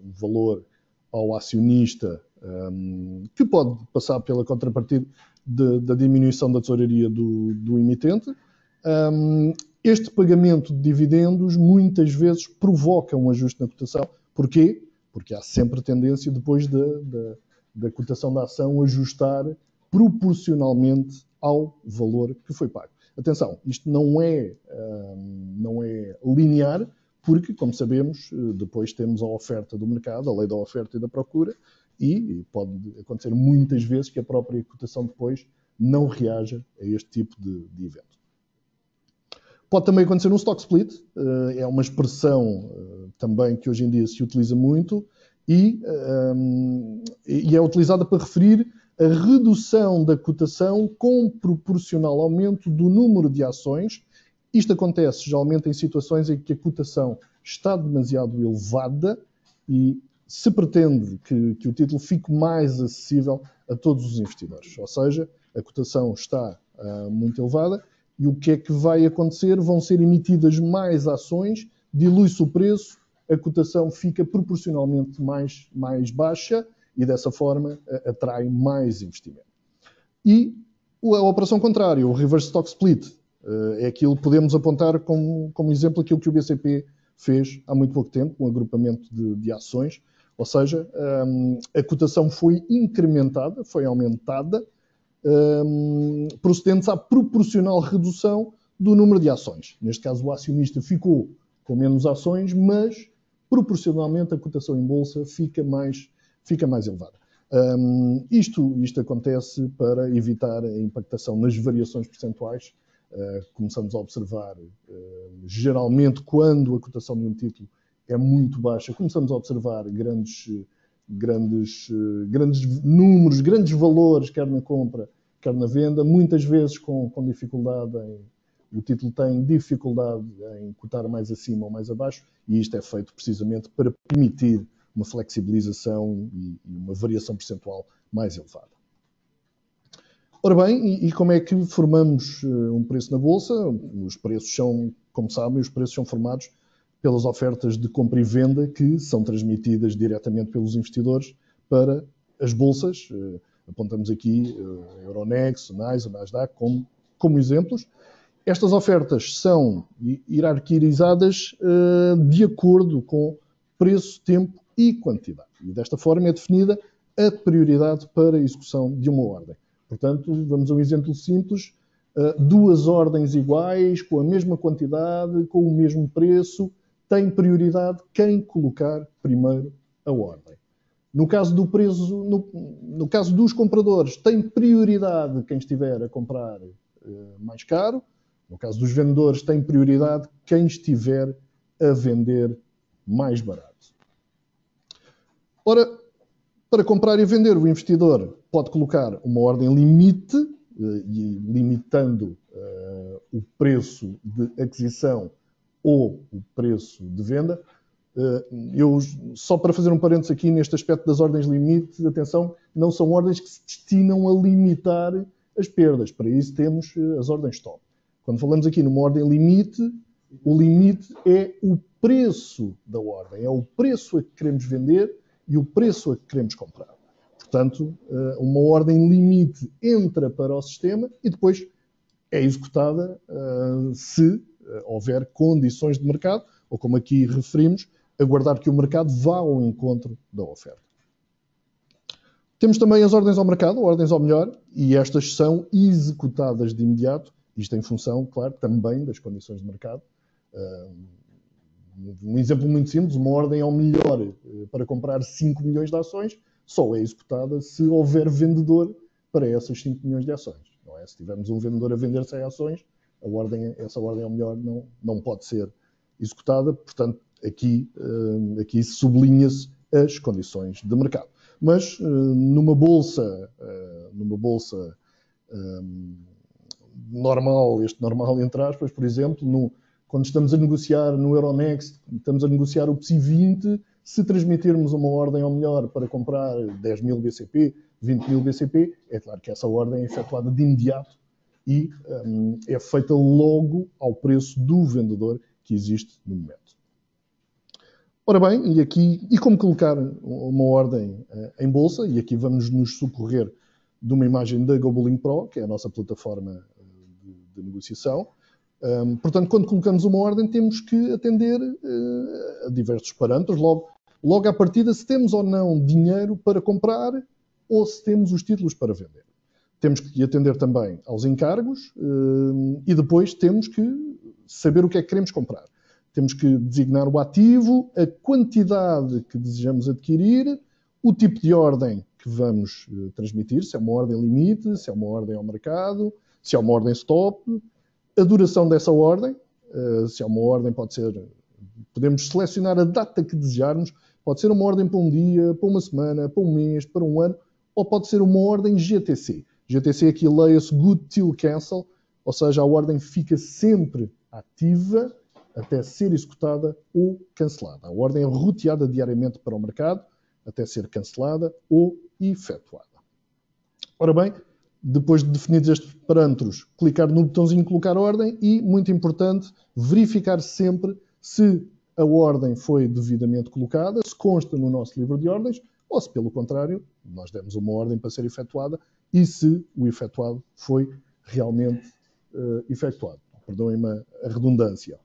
um valor ao acionista que pode passar pela contrapartida da diminuição da tesouraria do emitente. Este pagamento de dividendos muitas vezes provoca um ajuste na cotação. Porquê? Porque há sempre tendência depois da cotação da ação ajustar proporcionalmente ao valor que foi pago. Atenção, isto não é linear, porque, como sabemos, depois temos a oferta do mercado, a lei da oferta e da procura, e pode acontecer muitas vezes que a própria cotação depois não reaja a este tipo de evento. Pode também acontecer um stock split, é uma expressão também que hoje em dia se utiliza muito e é utilizada para referir a redução da cotação com proporcional aumento do número de ações. Isto acontece geralmente em situações em que a cotação está demasiado elevada e se pretende que o título fique mais acessível a todos os investidores. Ou seja, a cotação está muito elevada e o que é que vai acontecer? Vão ser emitidas mais ações, dilui-se o preço, a cotação fica proporcionalmente mais baixa e dessa forma atrai mais investimento. E a operação contrária, o reverse stock split, é aquilo que podemos apontar como exemplo aquilo que o BCP fez há muito pouco tempo, um agrupamento de ações, ou seja, a cotação foi incrementada, foi aumentada, procedentes à proporcional redução do número de ações. Neste caso, o acionista ficou com menos ações, mas proporcionalmente a cotação em bolsa fica mais elevada. Isto acontece para evitar a impactação nas variações percentuais. Começamos a observar, geralmente, quando a cotação de um título é muito baixa, começamos a observar grandes números, grandes valores, quer na compra, quer na venda, muitas vezes com dificuldade o título tem dificuldade em cotar mais acima ou mais abaixo, e isto é feito precisamente para permitir uma flexibilização e uma variação percentual mais elevada. Ora bem, e como é que formamos um preço na Bolsa? Os preços são, como sabem, os preços são formados pelas ofertas de compra e venda que são transmitidas diretamente pelos investidores para as bolsas. Apontamos aqui a Euronext, o NYSE, o Nasdaq como exemplos. Estas ofertas são hierarquizadas de acordo com preço, tempo e quantidade. E desta forma é definida a prioridade para a execução de uma ordem. Portanto, vamos a um exemplo simples. Duas ordens iguais, com a mesma quantidade, com o mesmo preço, tem prioridade quem colocar primeiro a ordem. No caso do preço, no caso dos compradores, tem prioridade quem estiver a comprar mais caro. No caso dos vendedores, tem prioridade quem estiver a vender mais barato. Ora, para comprar e vender, o investidor pode colocar uma ordem limite, limitando o preço de aquisição ou o preço de venda. Só para fazer um parênteses aqui neste aspecto das ordens limite, atenção, não são ordens que se destinam a limitar as perdas. Para isso temos as ordens stop. Quando falamos aqui numa ordem limite, o limite é o preço da ordem, é o preço a que queremos vender e o preço a que queremos comprar. Portanto, uma ordem limite entra para o sistema e depois é executada se houver condições de mercado, ou como aqui referimos, aguardar que o mercado vá ao encontro da oferta. Temos também as ordens ao mercado, ordens ao melhor, e estas são executadas de imediato, isto em função, claro, também das condições de mercado. Um exemplo muito simples, uma ordem ao melhor para comprar 5 milhões de ações só é executada se houver vendedor para essas 5 milhões de ações. Não é? Se tivermos um vendedor a vender 100 ações, essa ordem ao melhor não pode ser executada. Portanto, aqui sublinha-se as condições de mercado. Mas numa bolsa normal, entre aspas, por exemplo, quando estamos a negociar no Euronext, estamos a negociar o PSI 20, se transmitirmos uma ordem ao melhor para comprar 10 mil BCP, 20 mil BCP, é claro que essa ordem é efetuada de imediato e é feita logo ao preço do vendedor que existe no momento. Ora bem, e como colocar uma ordem em bolsa, e aqui vamos nos socorrer de uma imagem da GoBulling Pro, que é a nossa plataforma de negociação. Portanto, quando colocamos uma ordem, temos que atender a diversos parâmetros. Logo à partida, se temos ou não dinheiro para comprar ou se temos os títulos para vender. Temos que atender também aos encargos e depois temos que saber o que é que queremos comprar. Temos que designar o ativo, a quantidade que desejamos adquirir, o tipo de ordem que vamos transmitir, se é uma ordem limite, se é uma ordem ao mercado, se é uma ordem stop, a duração dessa ordem, se é uma ordem podemos selecionar a data que desejarmos, pode ser uma ordem para um dia, para uma semana, para um mês, para um ano, ou pode ser uma ordem GTC. GTC aqui leia-se Good Till Cancel, ou seja, a ordem fica sempre ativa até ser executada ou cancelada. A ordem é roteada diariamente para o mercado até ser cancelada ou efetuada. Ora bem, depois de definidos estes parâmetros, clicar no botãozinho colocar ordem e, muito importante, verificar sempre se a ordem foi devidamente colocada, se consta no nosso livro de ordens, ou se, pelo contrário, nós demos uma ordem para ser efetuada e se o efetuado foi realmente efetuado. Perdoem-me a redundância.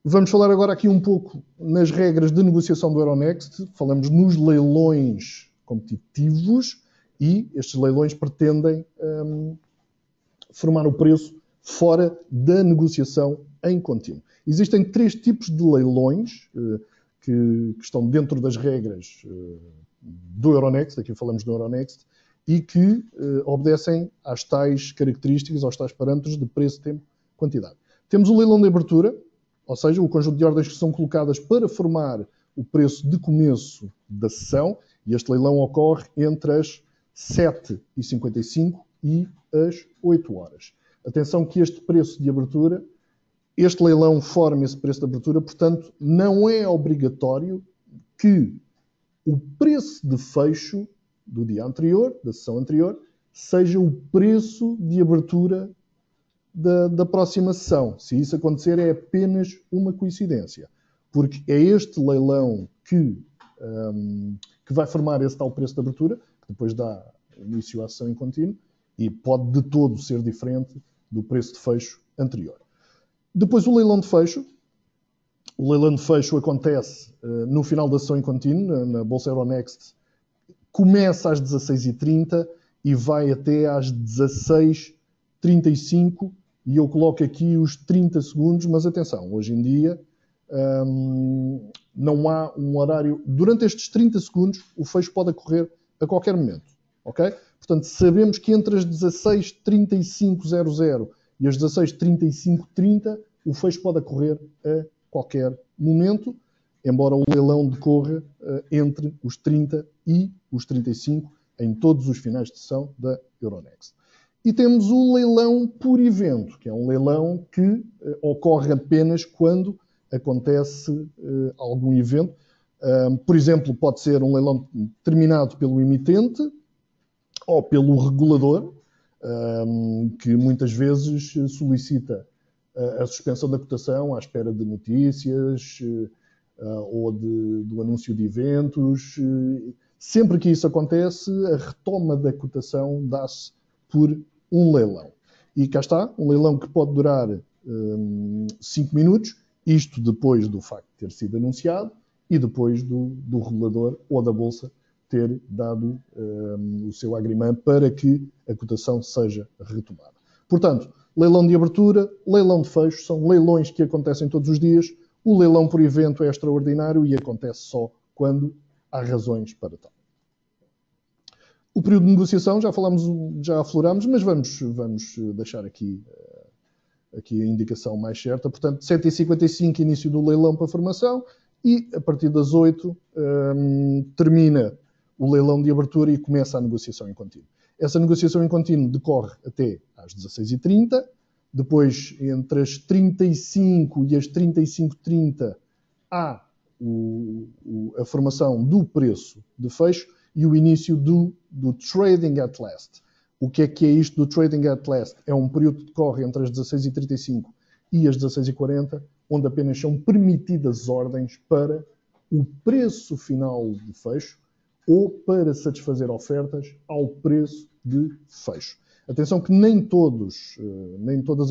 Vamos falar agora aqui um pouco nas regras de negociação do Euronext. Falamos nos leilões competitivos e estes leilões pretendem formar o preço fora da negociação em contínuo. Existem 3 tipos de leilões que estão dentro das regras do Euronext, aqui falamos do Euronext, e que obedecem às tais características, aos tais parâmetros de preço, tempo, quantidade. Temos o leilão de abertura, ou seja, o conjunto de ordens que são colocadas para formar o preço de começo da sessão, e este leilão ocorre entre as 7h55 e as 8 horas. Atenção que este preço de abertura, este leilão forma esse preço de abertura, portanto, não é obrigatório que o preço de fecho do dia anterior, da sessão anterior, seja o preço de abertura da próxima sessão. Se isso acontecer, é apenas uma coincidência, porque é este leilão que vai formar esse tal preço de abertura, que depois dá início à sessão em contínuo, e pode de todo ser diferente do preço de fecho anterior. Depois o leilão de fecho. O leilão de fecho acontece no final da sessão em contínuo, na Bolsa Euronext. Começa às 16h30 e vai até às 16h35, e eu coloco aqui os 30 segundos, mas atenção, hoje em dia não há um horário. Durante estes 30 segundos, o fecho pode ocorrer a qualquer momento, ok? Portanto, sabemos que entre as 16h35:00 e as 16h35:30, o fecho pode ocorrer a qualquer momento, embora o leilão decorra entre os 30 e os 35 em todos os finais de sessão da Euronext. E temos o leilão por evento, que é um leilão que ocorre apenas quando acontece algum evento. Por exemplo, pode ser um leilão terminado pelo emitente ou pelo regulador, que muitas vezes solicita a suspensão da cotação à espera de notícias ou do anúncio de eventos. Sempre que isso acontece, a retoma da cotação dá-se por um leilão. E cá está, um leilão que pode durar 5 minutos, isto depois do facto de ter sido anunciado e depois do regulador ou da Bolsa ter dado o seu agreement para que a cotação seja retomada. Portanto, leilão de abertura, leilão de fecho, são leilões que acontecem todos os dias. O leilão por evento é extraordinário e acontece só quando há razões para tal. O período de negociação, já aflorámos, mas vamos deixar aqui a indicação mais certa. Portanto, 7h55, início do leilão para formação, e a partir das 8 termina o leilão de abertura e começa a negociação em contínuo. Essa negociação em contínuo decorre até às 16h30, depois entre as 35 e as 35:30 há a formação do preço de fecho e o início do Trading at Last. O que é isto do Trading at Last? É um período que decorre entre as 16h35 e as 16h40, onde apenas são permitidas ordens para o preço final de fecho ou para satisfazer ofertas ao preço de fecho. Atenção que nem todas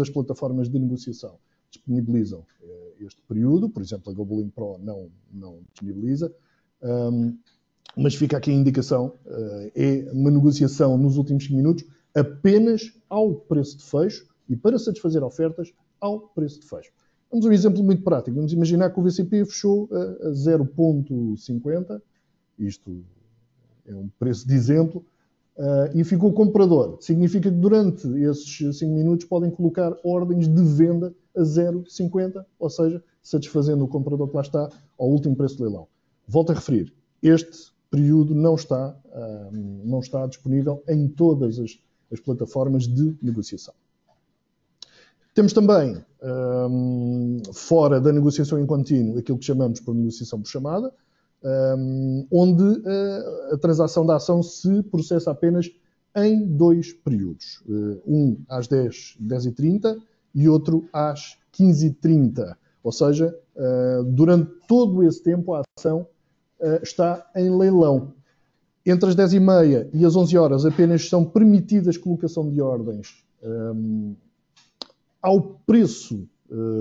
as plataformas de negociação disponibilizam este período. Por exemplo, a GlobalLink Pro não disponibiliza. Mas fica aqui a indicação, é uma negociação nos últimos 5 minutos apenas ao preço de fecho e para satisfazer ofertas ao preço de fecho. Vamos a um exemplo muito prático. Vamos imaginar que o VCP fechou a 0,50, isto é um preço de exemplo, e ficou o comprador. Significa que durante esses 5 minutos podem colocar ordens de venda a 0,50, ou seja, satisfazendo o comprador que lá está ao último preço de leilão. Volto a referir, este período não está disponível em todas as plataformas de negociação. Temos também, fora da negociação em contínuo, aquilo que chamamos por negociação por chamada, onde a transação da ação se processa apenas em 2 períodos. Um às 10h30 e outro às 15h30. Ou seja, durante todo esse tempo a ação está em leilão. Entre as 10h30 e as 11 horas apenas são permitidas colocação de ordens ao preço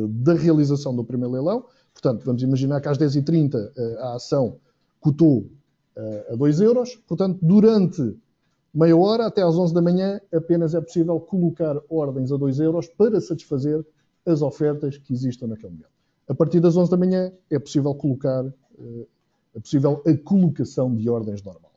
da realização do primeiro leilão. Portanto, vamos imaginar que às 10h30 a ação cotou a 2 euros. Portanto, durante meia hora, até às 11 da manhã, apenas é possível colocar ordens a 2 euros para satisfazer as ofertas que existam naquele momento. A partir das 11 da manhã é possível a colocação de ordens normal.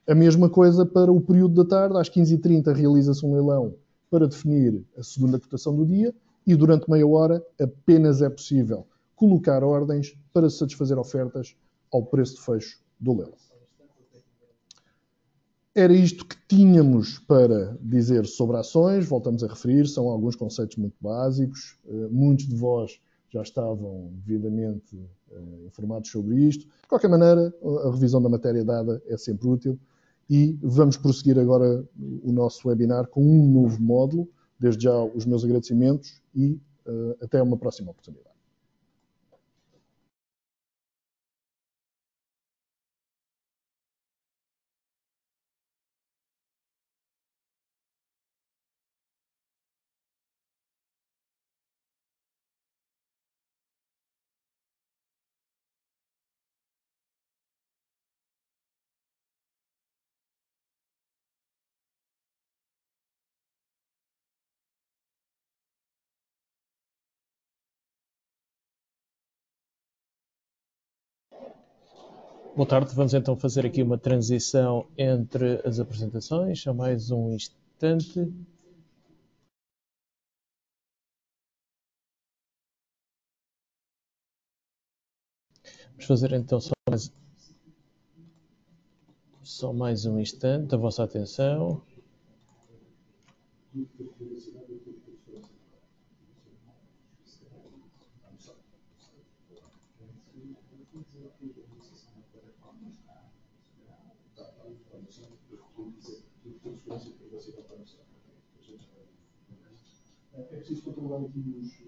A mesma coisa para o período da tarde, às 15h30 realiza-se um leilão para definir a segunda cotação do dia e durante meia hora apenas é possível colocar ordens para satisfazer ofertas ao preço de fecho do leilão. Era isto que tínhamos para dizer sobre ações. Voltamos a referir, são alguns conceitos muito básicos. Muitos de vós já estavam devidamente informados sobre isto. De qualquer maneira, a revisão da matéria dada é sempre útil. E vamos prosseguir agora o nosso webinar com um novo módulo. Desde já os meus agradecimentos e até uma próxima oportunidade. Boa tarde, vamos então fazer aqui uma transição entre as apresentações, só mais um instante. Vamos fazer então só mais um instante, a vossa atenção. É preciso controlar aqui os...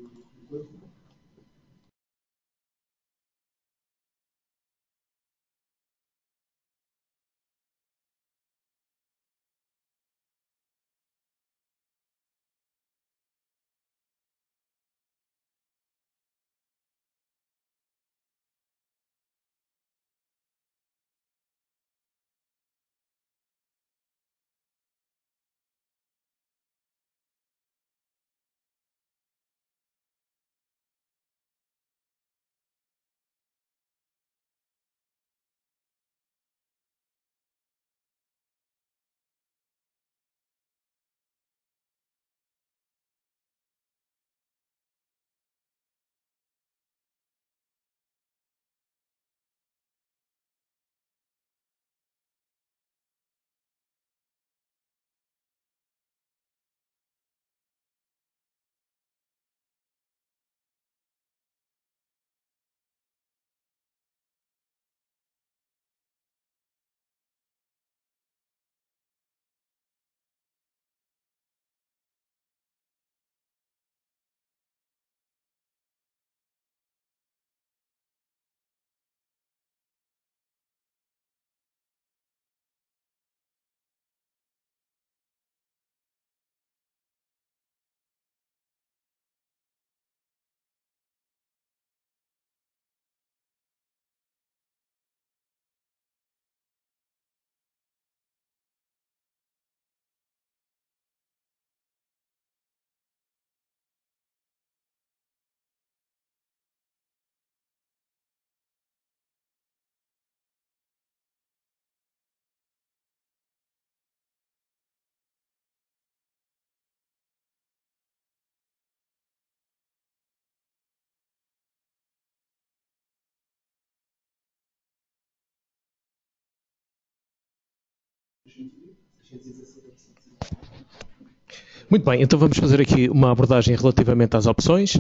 Muito bem, então vamos fazer aqui uma abordagem relativamente às opções.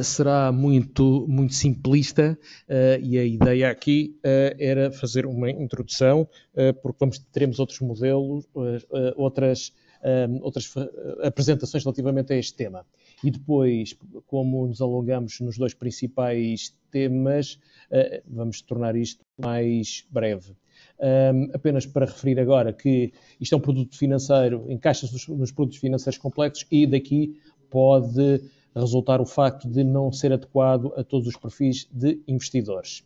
Será muito simplista e a ideia aqui era fazer uma introdução, porque teremos outros modelos, outras apresentações relativamente a este tema. E depois, como nos alongamos nos dois principais temas, vamos tornar isto mais breve. Apenas para referir agora que isto é um produto financeiro, encaixa-se nos produtos financeiros complexos e daqui pode resultar o facto de não ser adequado a todos os perfis de investidores.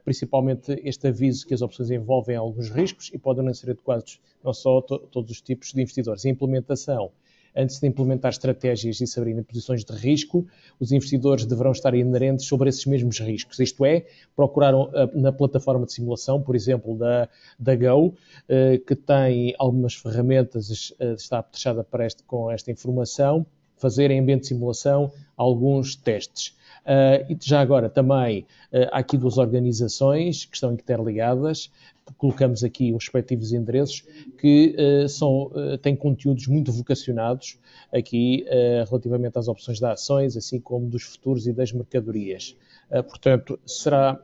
Principalmente este aviso que as opções envolvem alguns riscos e podem não ser adequados não só a todos os tipos de investidores. A implementação. Antes de implementar estratégias e se abrirem posições de risco, os investidores deverão estar inerentes sobre esses mesmos riscos. Isto é, procurar na plataforma de simulação, por exemplo, da Go, que tem algumas ferramentas, está apetrechada com esta informação, fazer em ambiente de simulação alguns testes. E já agora também há aqui duas organizações que estão interligadas, colocamos aqui os respectivos endereços que têm conteúdos muito vocacionados aqui relativamente às opções de ações, assim como dos futuros e das mercadorias. Portanto, será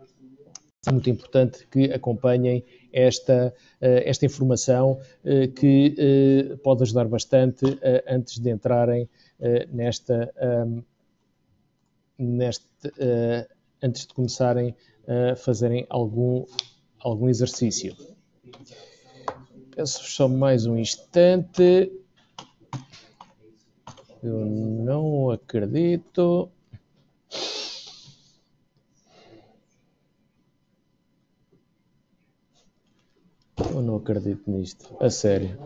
muito importante que acompanhem esta informação que pode ajudar bastante antes de entrarem antes de começarem a fazerem algum exercício. Peço só mais um instante. Eu não acredito. Eu não acredito nisto. A sério.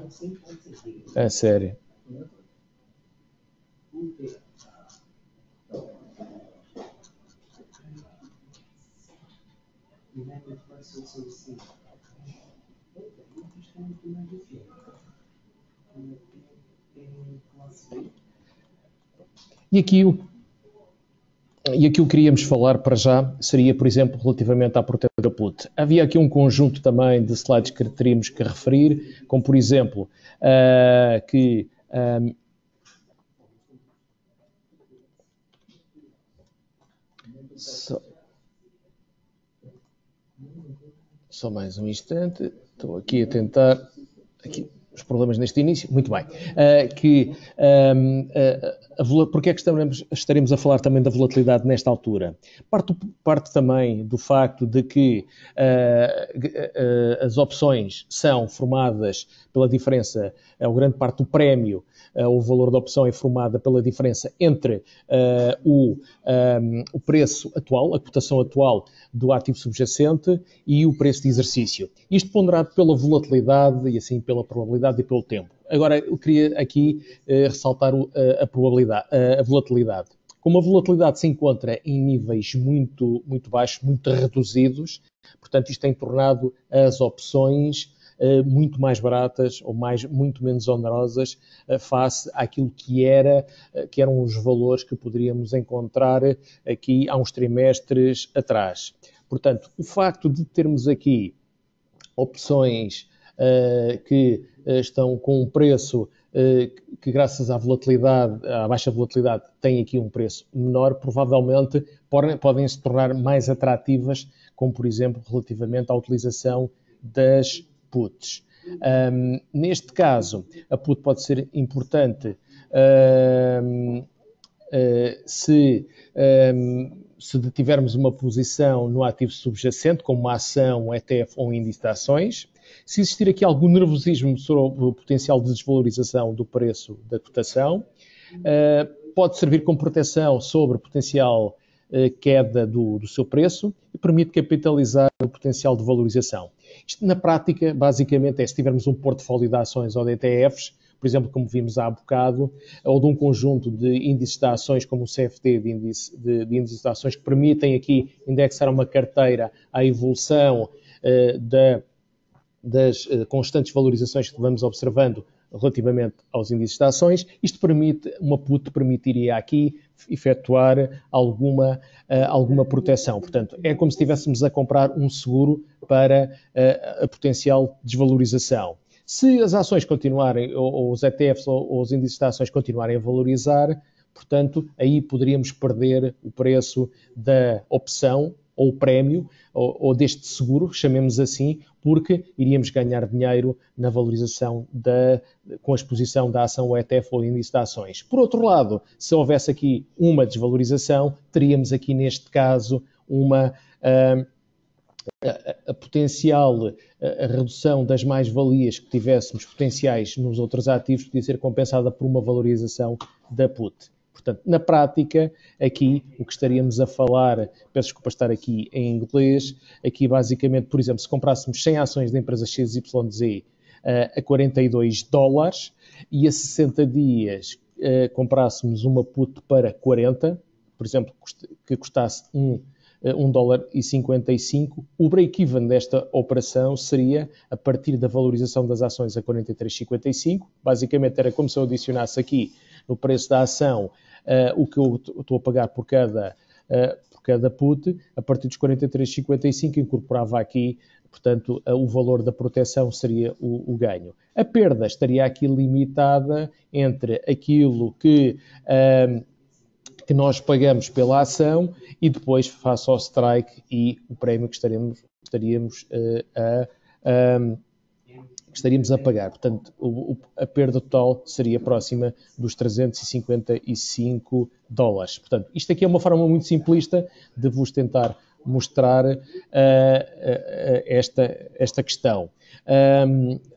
A sério. E aqui o que queríamos falar para já seria, por exemplo, relativamente à protetora put. Havia aqui um conjunto também de slides que teríamos que referir, como por exemplo, Só mais um instante, estou aqui a tentar, os problemas neste início, muito bem, porque é que estaremos a falar também da volatilidade nesta altura? Parte também do facto de que as opções são formadas pela diferença, ou grande parte do prémio, o valor da opção é formada pela diferença entre o preço atual, a cotação atual do ativo subjacente e o preço de exercício. Isto ponderado pela volatilidade e assim pela probabilidade e pelo tempo. Agora, eu queria aqui ressaltar a volatilidade. Como a volatilidade se encontra em níveis muito, muito baixos, muito reduzidos, portanto, isto tem tornado as opções muito mais baratas ou muito menos onerosas face àquilo que eram os valores que poderíamos encontrar aqui há uns trimestres atrás. Portanto, o facto de termos aqui opções que estão com um preço que graças à baixa volatilidade, têm aqui um preço menor, provavelmente podem se tornar mais atrativas, como por exemplo relativamente à utilização das puts. Neste caso, a put pode ser importante se tivermos uma posição no ativo subjacente, como uma ação, um ETF ou um índice de ações. Se existir aqui algum nervosismo sobre o potencial de desvalorização do preço da cotação, pode servir como proteção sobre potencial queda do seu preço e permite capitalizar o potencial de valorização. Isto, na prática, basicamente se tivermos um portfólio de ações ou de ETFs, por exemplo, como vimos há bocado, ou de um conjunto de índices de ações, como o CFD de índices de ações, que permitem aqui indexar uma carteira à evolução das constantes valorizações que vamos observando relativamente aos índices de ações. Isto uma put permitiria aqui efetuar alguma proteção. Portanto, é como se estivéssemos a comprar um seguro para a potencial desvalorização. Se as ações continuarem, ou os ETFs ou os índices de ações continuarem a valorizar, portanto, aí poderíamos perder o preço da opção ou o prémio, ou deste seguro, chamemos assim, porque iríamos ganhar dinheiro na valorização com a exposição da ação ou ETF ou índice de ações. Por outro lado, se houvesse aqui uma desvalorização, teríamos aqui neste caso uma a potencial a redução das mais-valias que tivéssemos potenciais nos outros ativos podia ser compensada por uma valorização da put. Portanto, na prática, aqui o que estaríamos a falar, peço desculpa estar aqui em inglês, aqui basicamente, por exemplo, se comprássemos 100 ações da empresa XYZ a $42 e a 60 dias comprássemos uma put para 40, por exemplo, que custasse $1,55, o break-even desta operação seria a partir da valorização das ações a 43,55. Basicamente era como se eu adicionasse aqui no preço da ação o que eu estou a pagar por cada put, a partir dos 43,55 incorporava aqui, portanto, o valor da proteção seria o ganho. A perda estaria aqui limitada entre aquilo que nós pagamos pela ação e depois face ao strike e o prémio que estaríamos a pagar. Portanto, a perda total seria próxima dos $355. Portanto, isto aqui é uma forma muito simplista de vos tentar mostrar esta questão.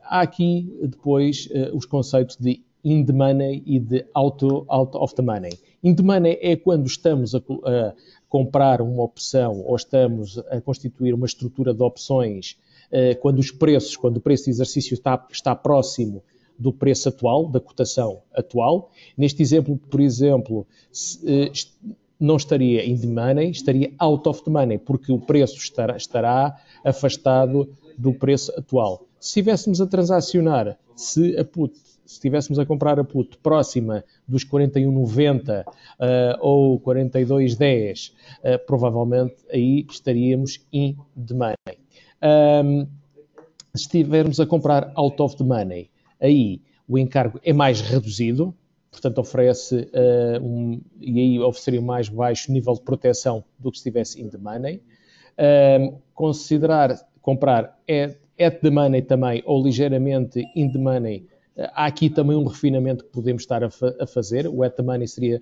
Há aqui depois os conceitos de in the money e de out of the money. In the money é quando estamos a comprar uma opção ou estamos a constituir uma estrutura de opções quando o preço de exercício está próximo do preço atual, da cotação atual. Neste exemplo, por exemplo, não estaria in the money, estaria out of the money, porque o preço estará afastado do preço atual. Se estivéssemos a transacionar, se estivéssemos a comprar a put próxima dos 41,90 ou 42,10, provavelmente aí estaríamos in the money. Se estivermos a comprar out of the money, aí o encargo é mais reduzido, portanto oferece e aí ofereceria um mais baixo nível de proteção do que se estivesse in the money. Considerar comprar at the money também ou ligeiramente in the money, há aqui também um refinamento que podemos estar a fazer. O at the money seria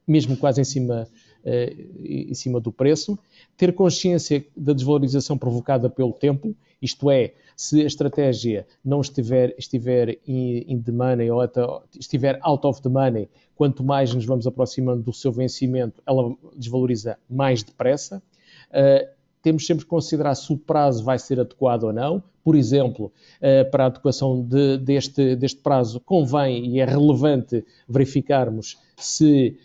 mesmo quase em cima do preço. Ter consciência da desvalorização provocada pelo tempo, isto é, se a estratégia não estiver in the money ou estiver out of the money, quanto mais nos vamos aproximando do seu vencimento, ela desvaloriza mais depressa. Temos sempre que considerar se o prazo vai ser adequado ou não. Por exemplo, para a adequação deste prazo, convém e é relevante verificarmos se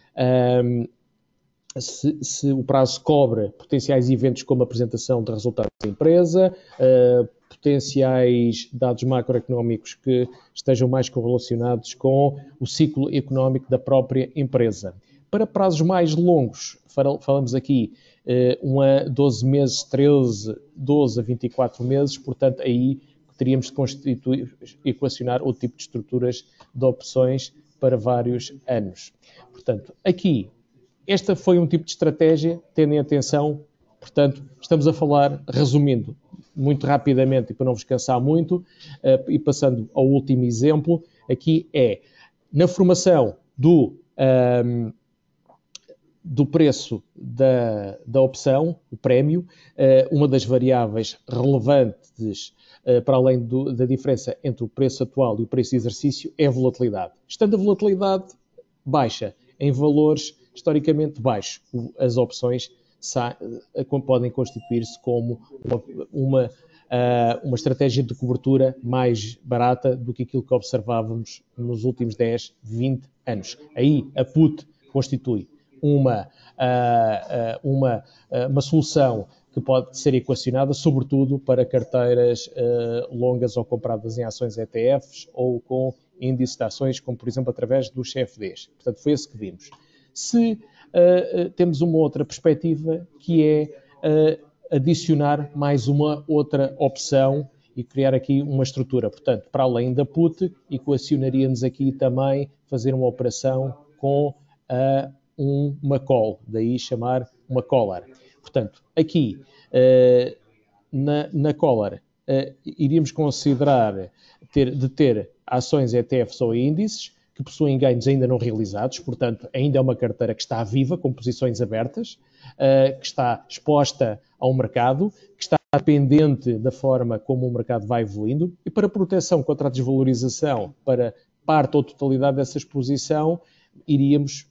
o prazo cobre potenciais eventos como a apresentação de resultados da empresa, potenciais dados macroeconómicos que estejam mais correlacionados com o ciclo económico da própria empresa. Para prazos mais longos, falamos aqui 12 meses, 13, 12 a 24 meses, portanto aí teríamos de equacionar outro tipo de estruturas de opções para vários anos. Portanto, aqui, esta foi um tipo de estratégia, tendo atenção, portanto, estamos a falar, resumindo, muito rapidamente e para não vos cansar muito, e passando ao último exemplo, aqui na formação do preço da opção, o prémio, uma das variáveis relevantes para além da diferença entre o preço atual e o preço de exercício é a volatilidade. Estando a volatilidade baixa, em valores historicamente baixos, as opções podem constituir-se como uma estratégia de cobertura mais barata do que aquilo que observávamos nos últimos 10, 20 anos. Aí a put constitui uma solução que pode ser equacionada, sobretudo para carteiras longas ou compradas em ações ETFs ou com índices de ações, como por exemplo através dos CFDs. Portanto, foi esse que vimos. Se temos uma outra perspectiva, que é adicionar mais uma outra opção e criar aqui uma estrutura. Portanto, para além da put, equacionaríamos aqui também fazer uma operação com uma call, daí chamar uma collar. Portanto, aqui na collar iríamos considerar de ter ações ETFs ou índices que possuem ganhos ainda não realizados, portanto, ainda é uma carteira que está viva, com posições abertas, que está exposta ao mercado, que está dependente da forma como o mercado vai evoluindo, e para proteção contra a desvalorização, para parte ou totalidade dessa exposição, iríamos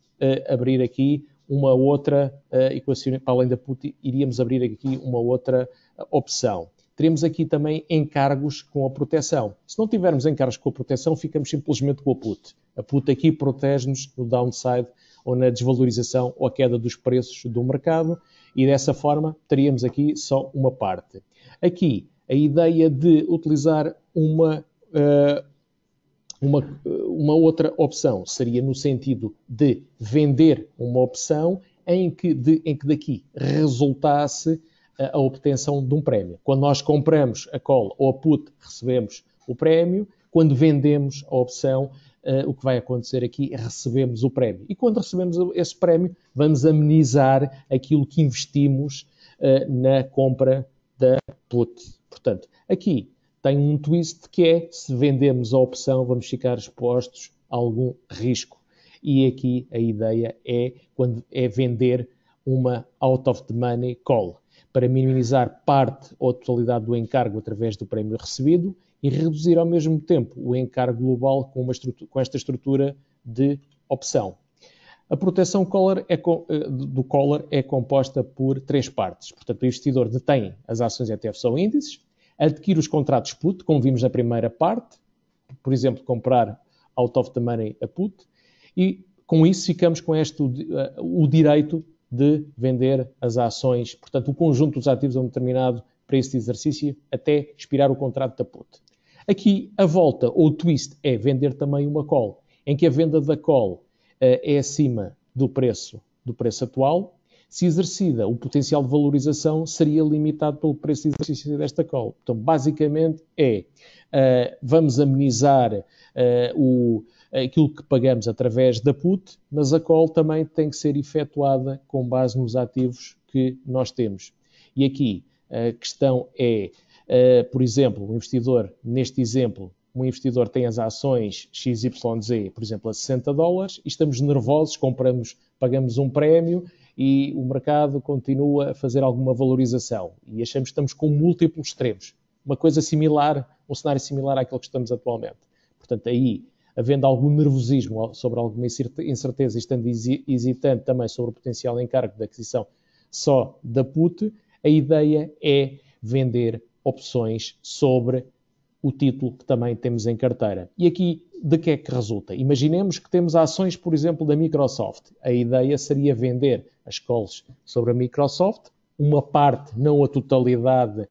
abrir aqui uma outra equação, para além da put, iríamos abrir aqui uma outra opção. Teremos aqui também encargos com a proteção. Se não tivermos encargos com a proteção, ficamos simplesmente com a put. A put aqui protege-nos no downside ou na desvalorização ou a queda dos preços do mercado e dessa forma teríamos aqui só uma parte. Aqui, a ideia de utilizar uma outra opção seria no sentido de vender uma opção em que daqui resultasse a obtenção de um prémio. Quando nós compramos a call ou a put, recebemos o prémio. Quando vendemos a opção, o que vai acontecer aqui é recebemos o prémio. E quando recebemos esse prémio, vamos amenizar aquilo que investimos na compra da put. Portanto, aqui tem um twist que é, se vendemos a opção, vamos ficar expostos a algum risco. E aqui a ideia é vender uma out of the money call, para minimizar parte ou totalidade do encargo através do prémio recebido e reduzir ao mesmo tempo o encargo global com esta estrutura de opção. A proteção do collar é composta por 3 partes. Portanto, o investidor detém as ações ETFs ou índices, adquire os contratos put, como vimos na primeira parte, por exemplo, comprar out of the money a put, e com isso ficamos com o direito de vender as ações, portanto, o conjunto dos ativos a um determinado preço de exercício até expirar o contrato da put. Aqui, a volta ou o twist é vender também uma call, em que a venda da call é acima do preço atual. Se exercida, o potencial de valorização seria limitado pelo preço de exercício desta call. Então, basicamente vamos amenizar aquilo que pagamos através da put, mas a call também tem que ser efetuada com base nos ativos que nós temos. E aqui a questão é, por exemplo, neste exemplo, um investidor tem as ações XYZ, por exemplo, a $60 e estamos nervosos, pagamos um prémio e o mercado continua a fazer alguma valorização e achamos que estamos com múltiplos extremos. Uma coisa similar, um cenário similar àquele que estamos atualmente. Portanto, aí, havendo algum nervosismo sobre alguma incerteza e estando hesitante também sobre o potencial encargo da aquisição só da put, a ideia é vender opções sobre o título que também temos em carteira. E aqui, de que é que resulta? Imaginemos que temos ações, por exemplo, da Microsoft. A ideia seria vender as calls sobre a Microsoft, uma parte, não a totalidade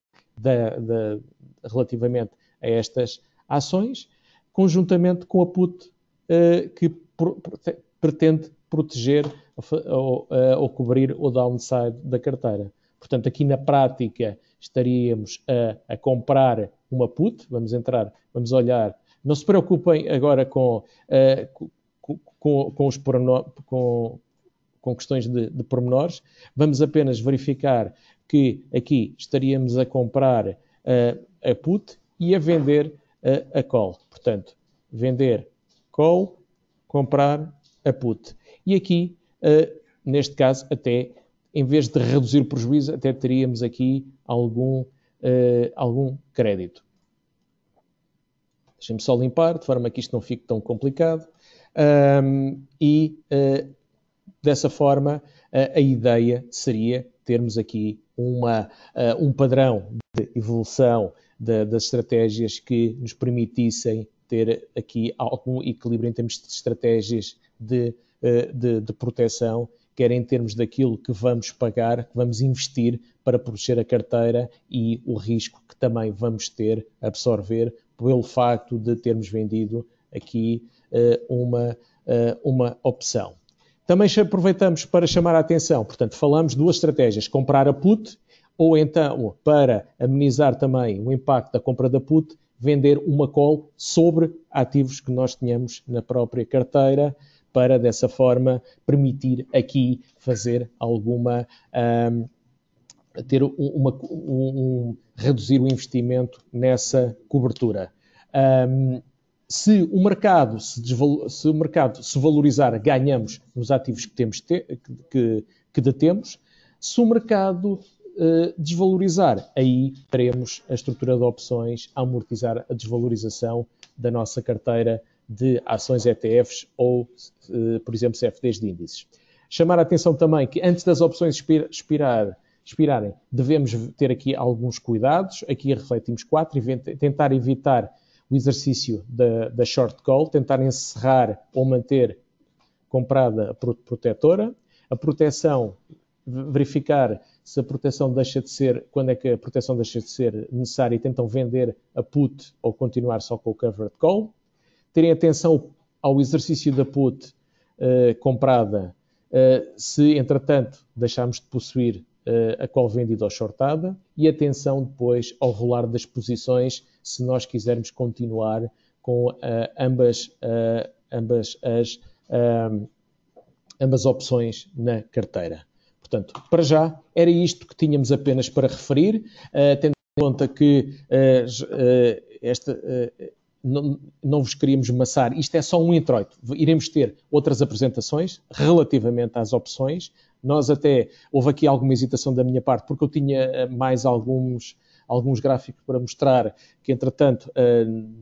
relativamente a estas ações, conjuntamente com a put que pretende proteger ou cobrir o downside da carteira. Portanto, aqui na prática estaríamos a comprar uma put, vamos olhar, não se preocupem agora com questões de pormenores, vamos apenas verificar que aqui estaríamos a comprar a put e a vender a call. Portanto, vender call, comprar a put. E aqui, neste caso, até, em vez de reduzir o prejuízo, até teríamos aqui algum crédito. Deixem-me só limpar, de forma que isto não fique tão complicado. Dessa forma, a ideia seria termos aqui um padrão de evolução das estratégias que nos permitissem ter aqui algum equilíbrio em termos de estratégias de proteção, quer em termos daquilo que vamos pagar, que vamos investir para proteger a carteira e o risco que também vamos ter a absorver pelo facto de termos vendido aqui uma opção. Também aproveitamos para chamar a atenção, portanto, falamos duas estratégias, comprar a put ou então, para amenizar também o impacto da compra da put, vender uma call sobre ativos que nós tenhamos na própria carteira, para dessa forma permitir aqui fazer alguma, reduzir o investimento nessa cobertura. Se o mercado se valorizar, ganhamos nos ativos que detemos. Se o mercado desvalorizar, aí teremos a estrutura de opções a amortizar a desvalorização da nossa carteira de ações ETFs ou, por exemplo, CFDs de índices. Chamar a atenção também que antes das opções expirarem, devemos ter aqui alguns cuidados. Aqui refletimos 4, tentar evitar o exercício da short call, tentar encerrar ou manter comprada a protetora. A proteção, verificar se a proteção deixa de ser, quando é que a proteção deixa de ser necessária, e tentam vender a put ou continuar só com o covered call. Terem atenção ao exercício da put comprada, se entretanto deixarmos de possuir a call vendida ou shortada, e atenção depois ao rolar das posições, se nós quisermos continuar com ambas as opções na carteira. Portanto, para já, era isto que tínhamos apenas para referir, tendo em conta que não vos queríamos maçar. Isto é só um introito. Iremos ter outras apresentações relativamente às opções. Houve aqui alguma hesitação da minha parte, porque eu tinha mais alguns gráficos para mostrar que, entretanto,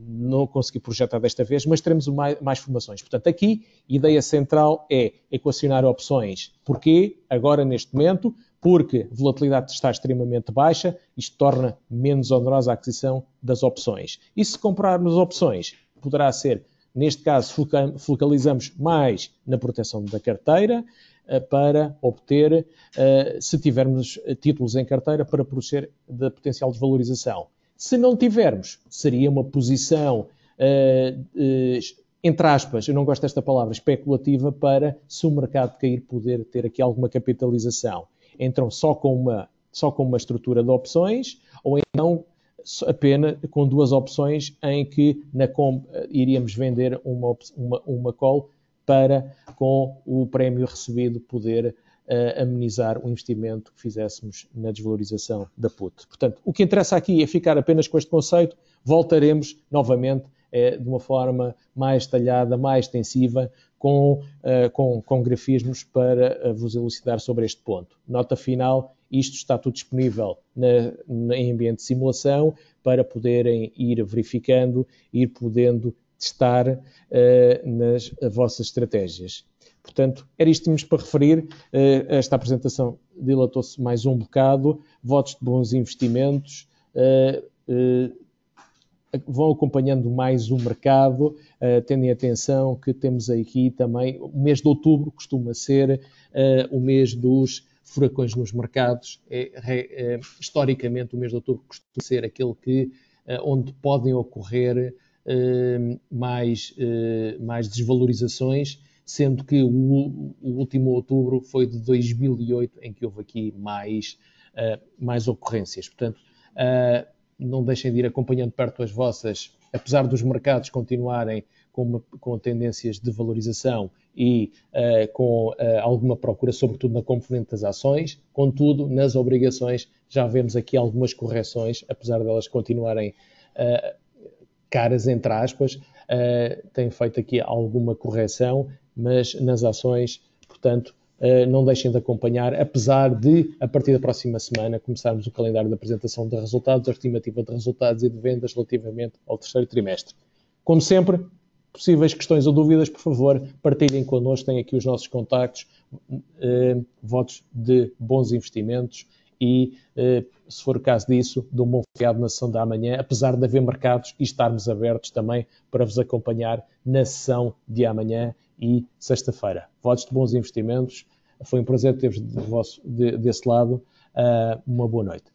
não consegui projetar desta vez, mas teremos mais informações. Portanto, aqui, a ideia central é equacionar opções. Porquê? Agora, neste momento, porque a volatilidade está extremamente baixa, isto torna menos onerosa a aquisição das opções. E se comprarmos opções, poderá ser, neste caso, focalizamos mais na proteção da carteira, para obter, se tivermos títulos em carteira, para proteger da potencial desvalorização. Se não tivermos, seria uma posição, entre aspas, eu não gosto desta palavra, especulativa, para, se o mercado cair, poder ter aqui alguma capitalização. Então, só com uma estrutura de opções, ou então apenas com duas opções em que iríamos vender uma call para, com o prémio recebido, poder amenizar o investimento que fizéssemos na desvalorização da put. Portanto, o que interessa aqui é ficar apenas com este conceito. Voltaremos novamente de uma forma mais detalhada, mais extensiva, com grafismos para vos elucidar sobre este ponto. Nota final, isto está tudo disponível em ambiente de simulação para poderem ir verificando, ir podendo testar nas vossas estratégias. Portanto, era isto que tínhamos para referir. Esta apresentação dilatou-se mais um bocado. Votos de bons investimentos. Vão acompanhando mais o mercado, tendo em atenção que temos aqui também, o mês de outubro costuma ser o mês dos furacões nos mercados. Historicamente, o mês de outubro costuma ser aquele onde podem ocorrer mais desvalorizações, sendo que o último outubro foi de 2008, em que houve aqui mais ocorrências. Portanto, não deixem de ir acompanhando perto as vossas, apesar dos mercados continuarem com tendências de valorização e com alguma procura, sobretudo na componente das ações. Contudo, nas obrigações já vemos aqui algumas correções, apesar delas continuarem caras, entre aspas, tem feito aqui alguma correção, mas nas ações, portanto, não deixem de acompanhar, apesar de, a partir da próxima semana, começarmos o calendário de apresentação de resultados, a estimativa de resultados e de vendas relativamente ao terceiro trimestre. Como sempre, possíveis questões ou dúvidas, por favor, partilhem connosco, têm aqui os nossos contactos, votos de bons investimentos e, se for o caso disso, de um bom feriado na sessão da amanhã, apesar de haver mercados e estarmos abertos também para vos acompanhar na sessão de amanhã e sexta-feira. Votos de bons investimentos. Foi um prazer ter-vos desse lado. Uma boa noite.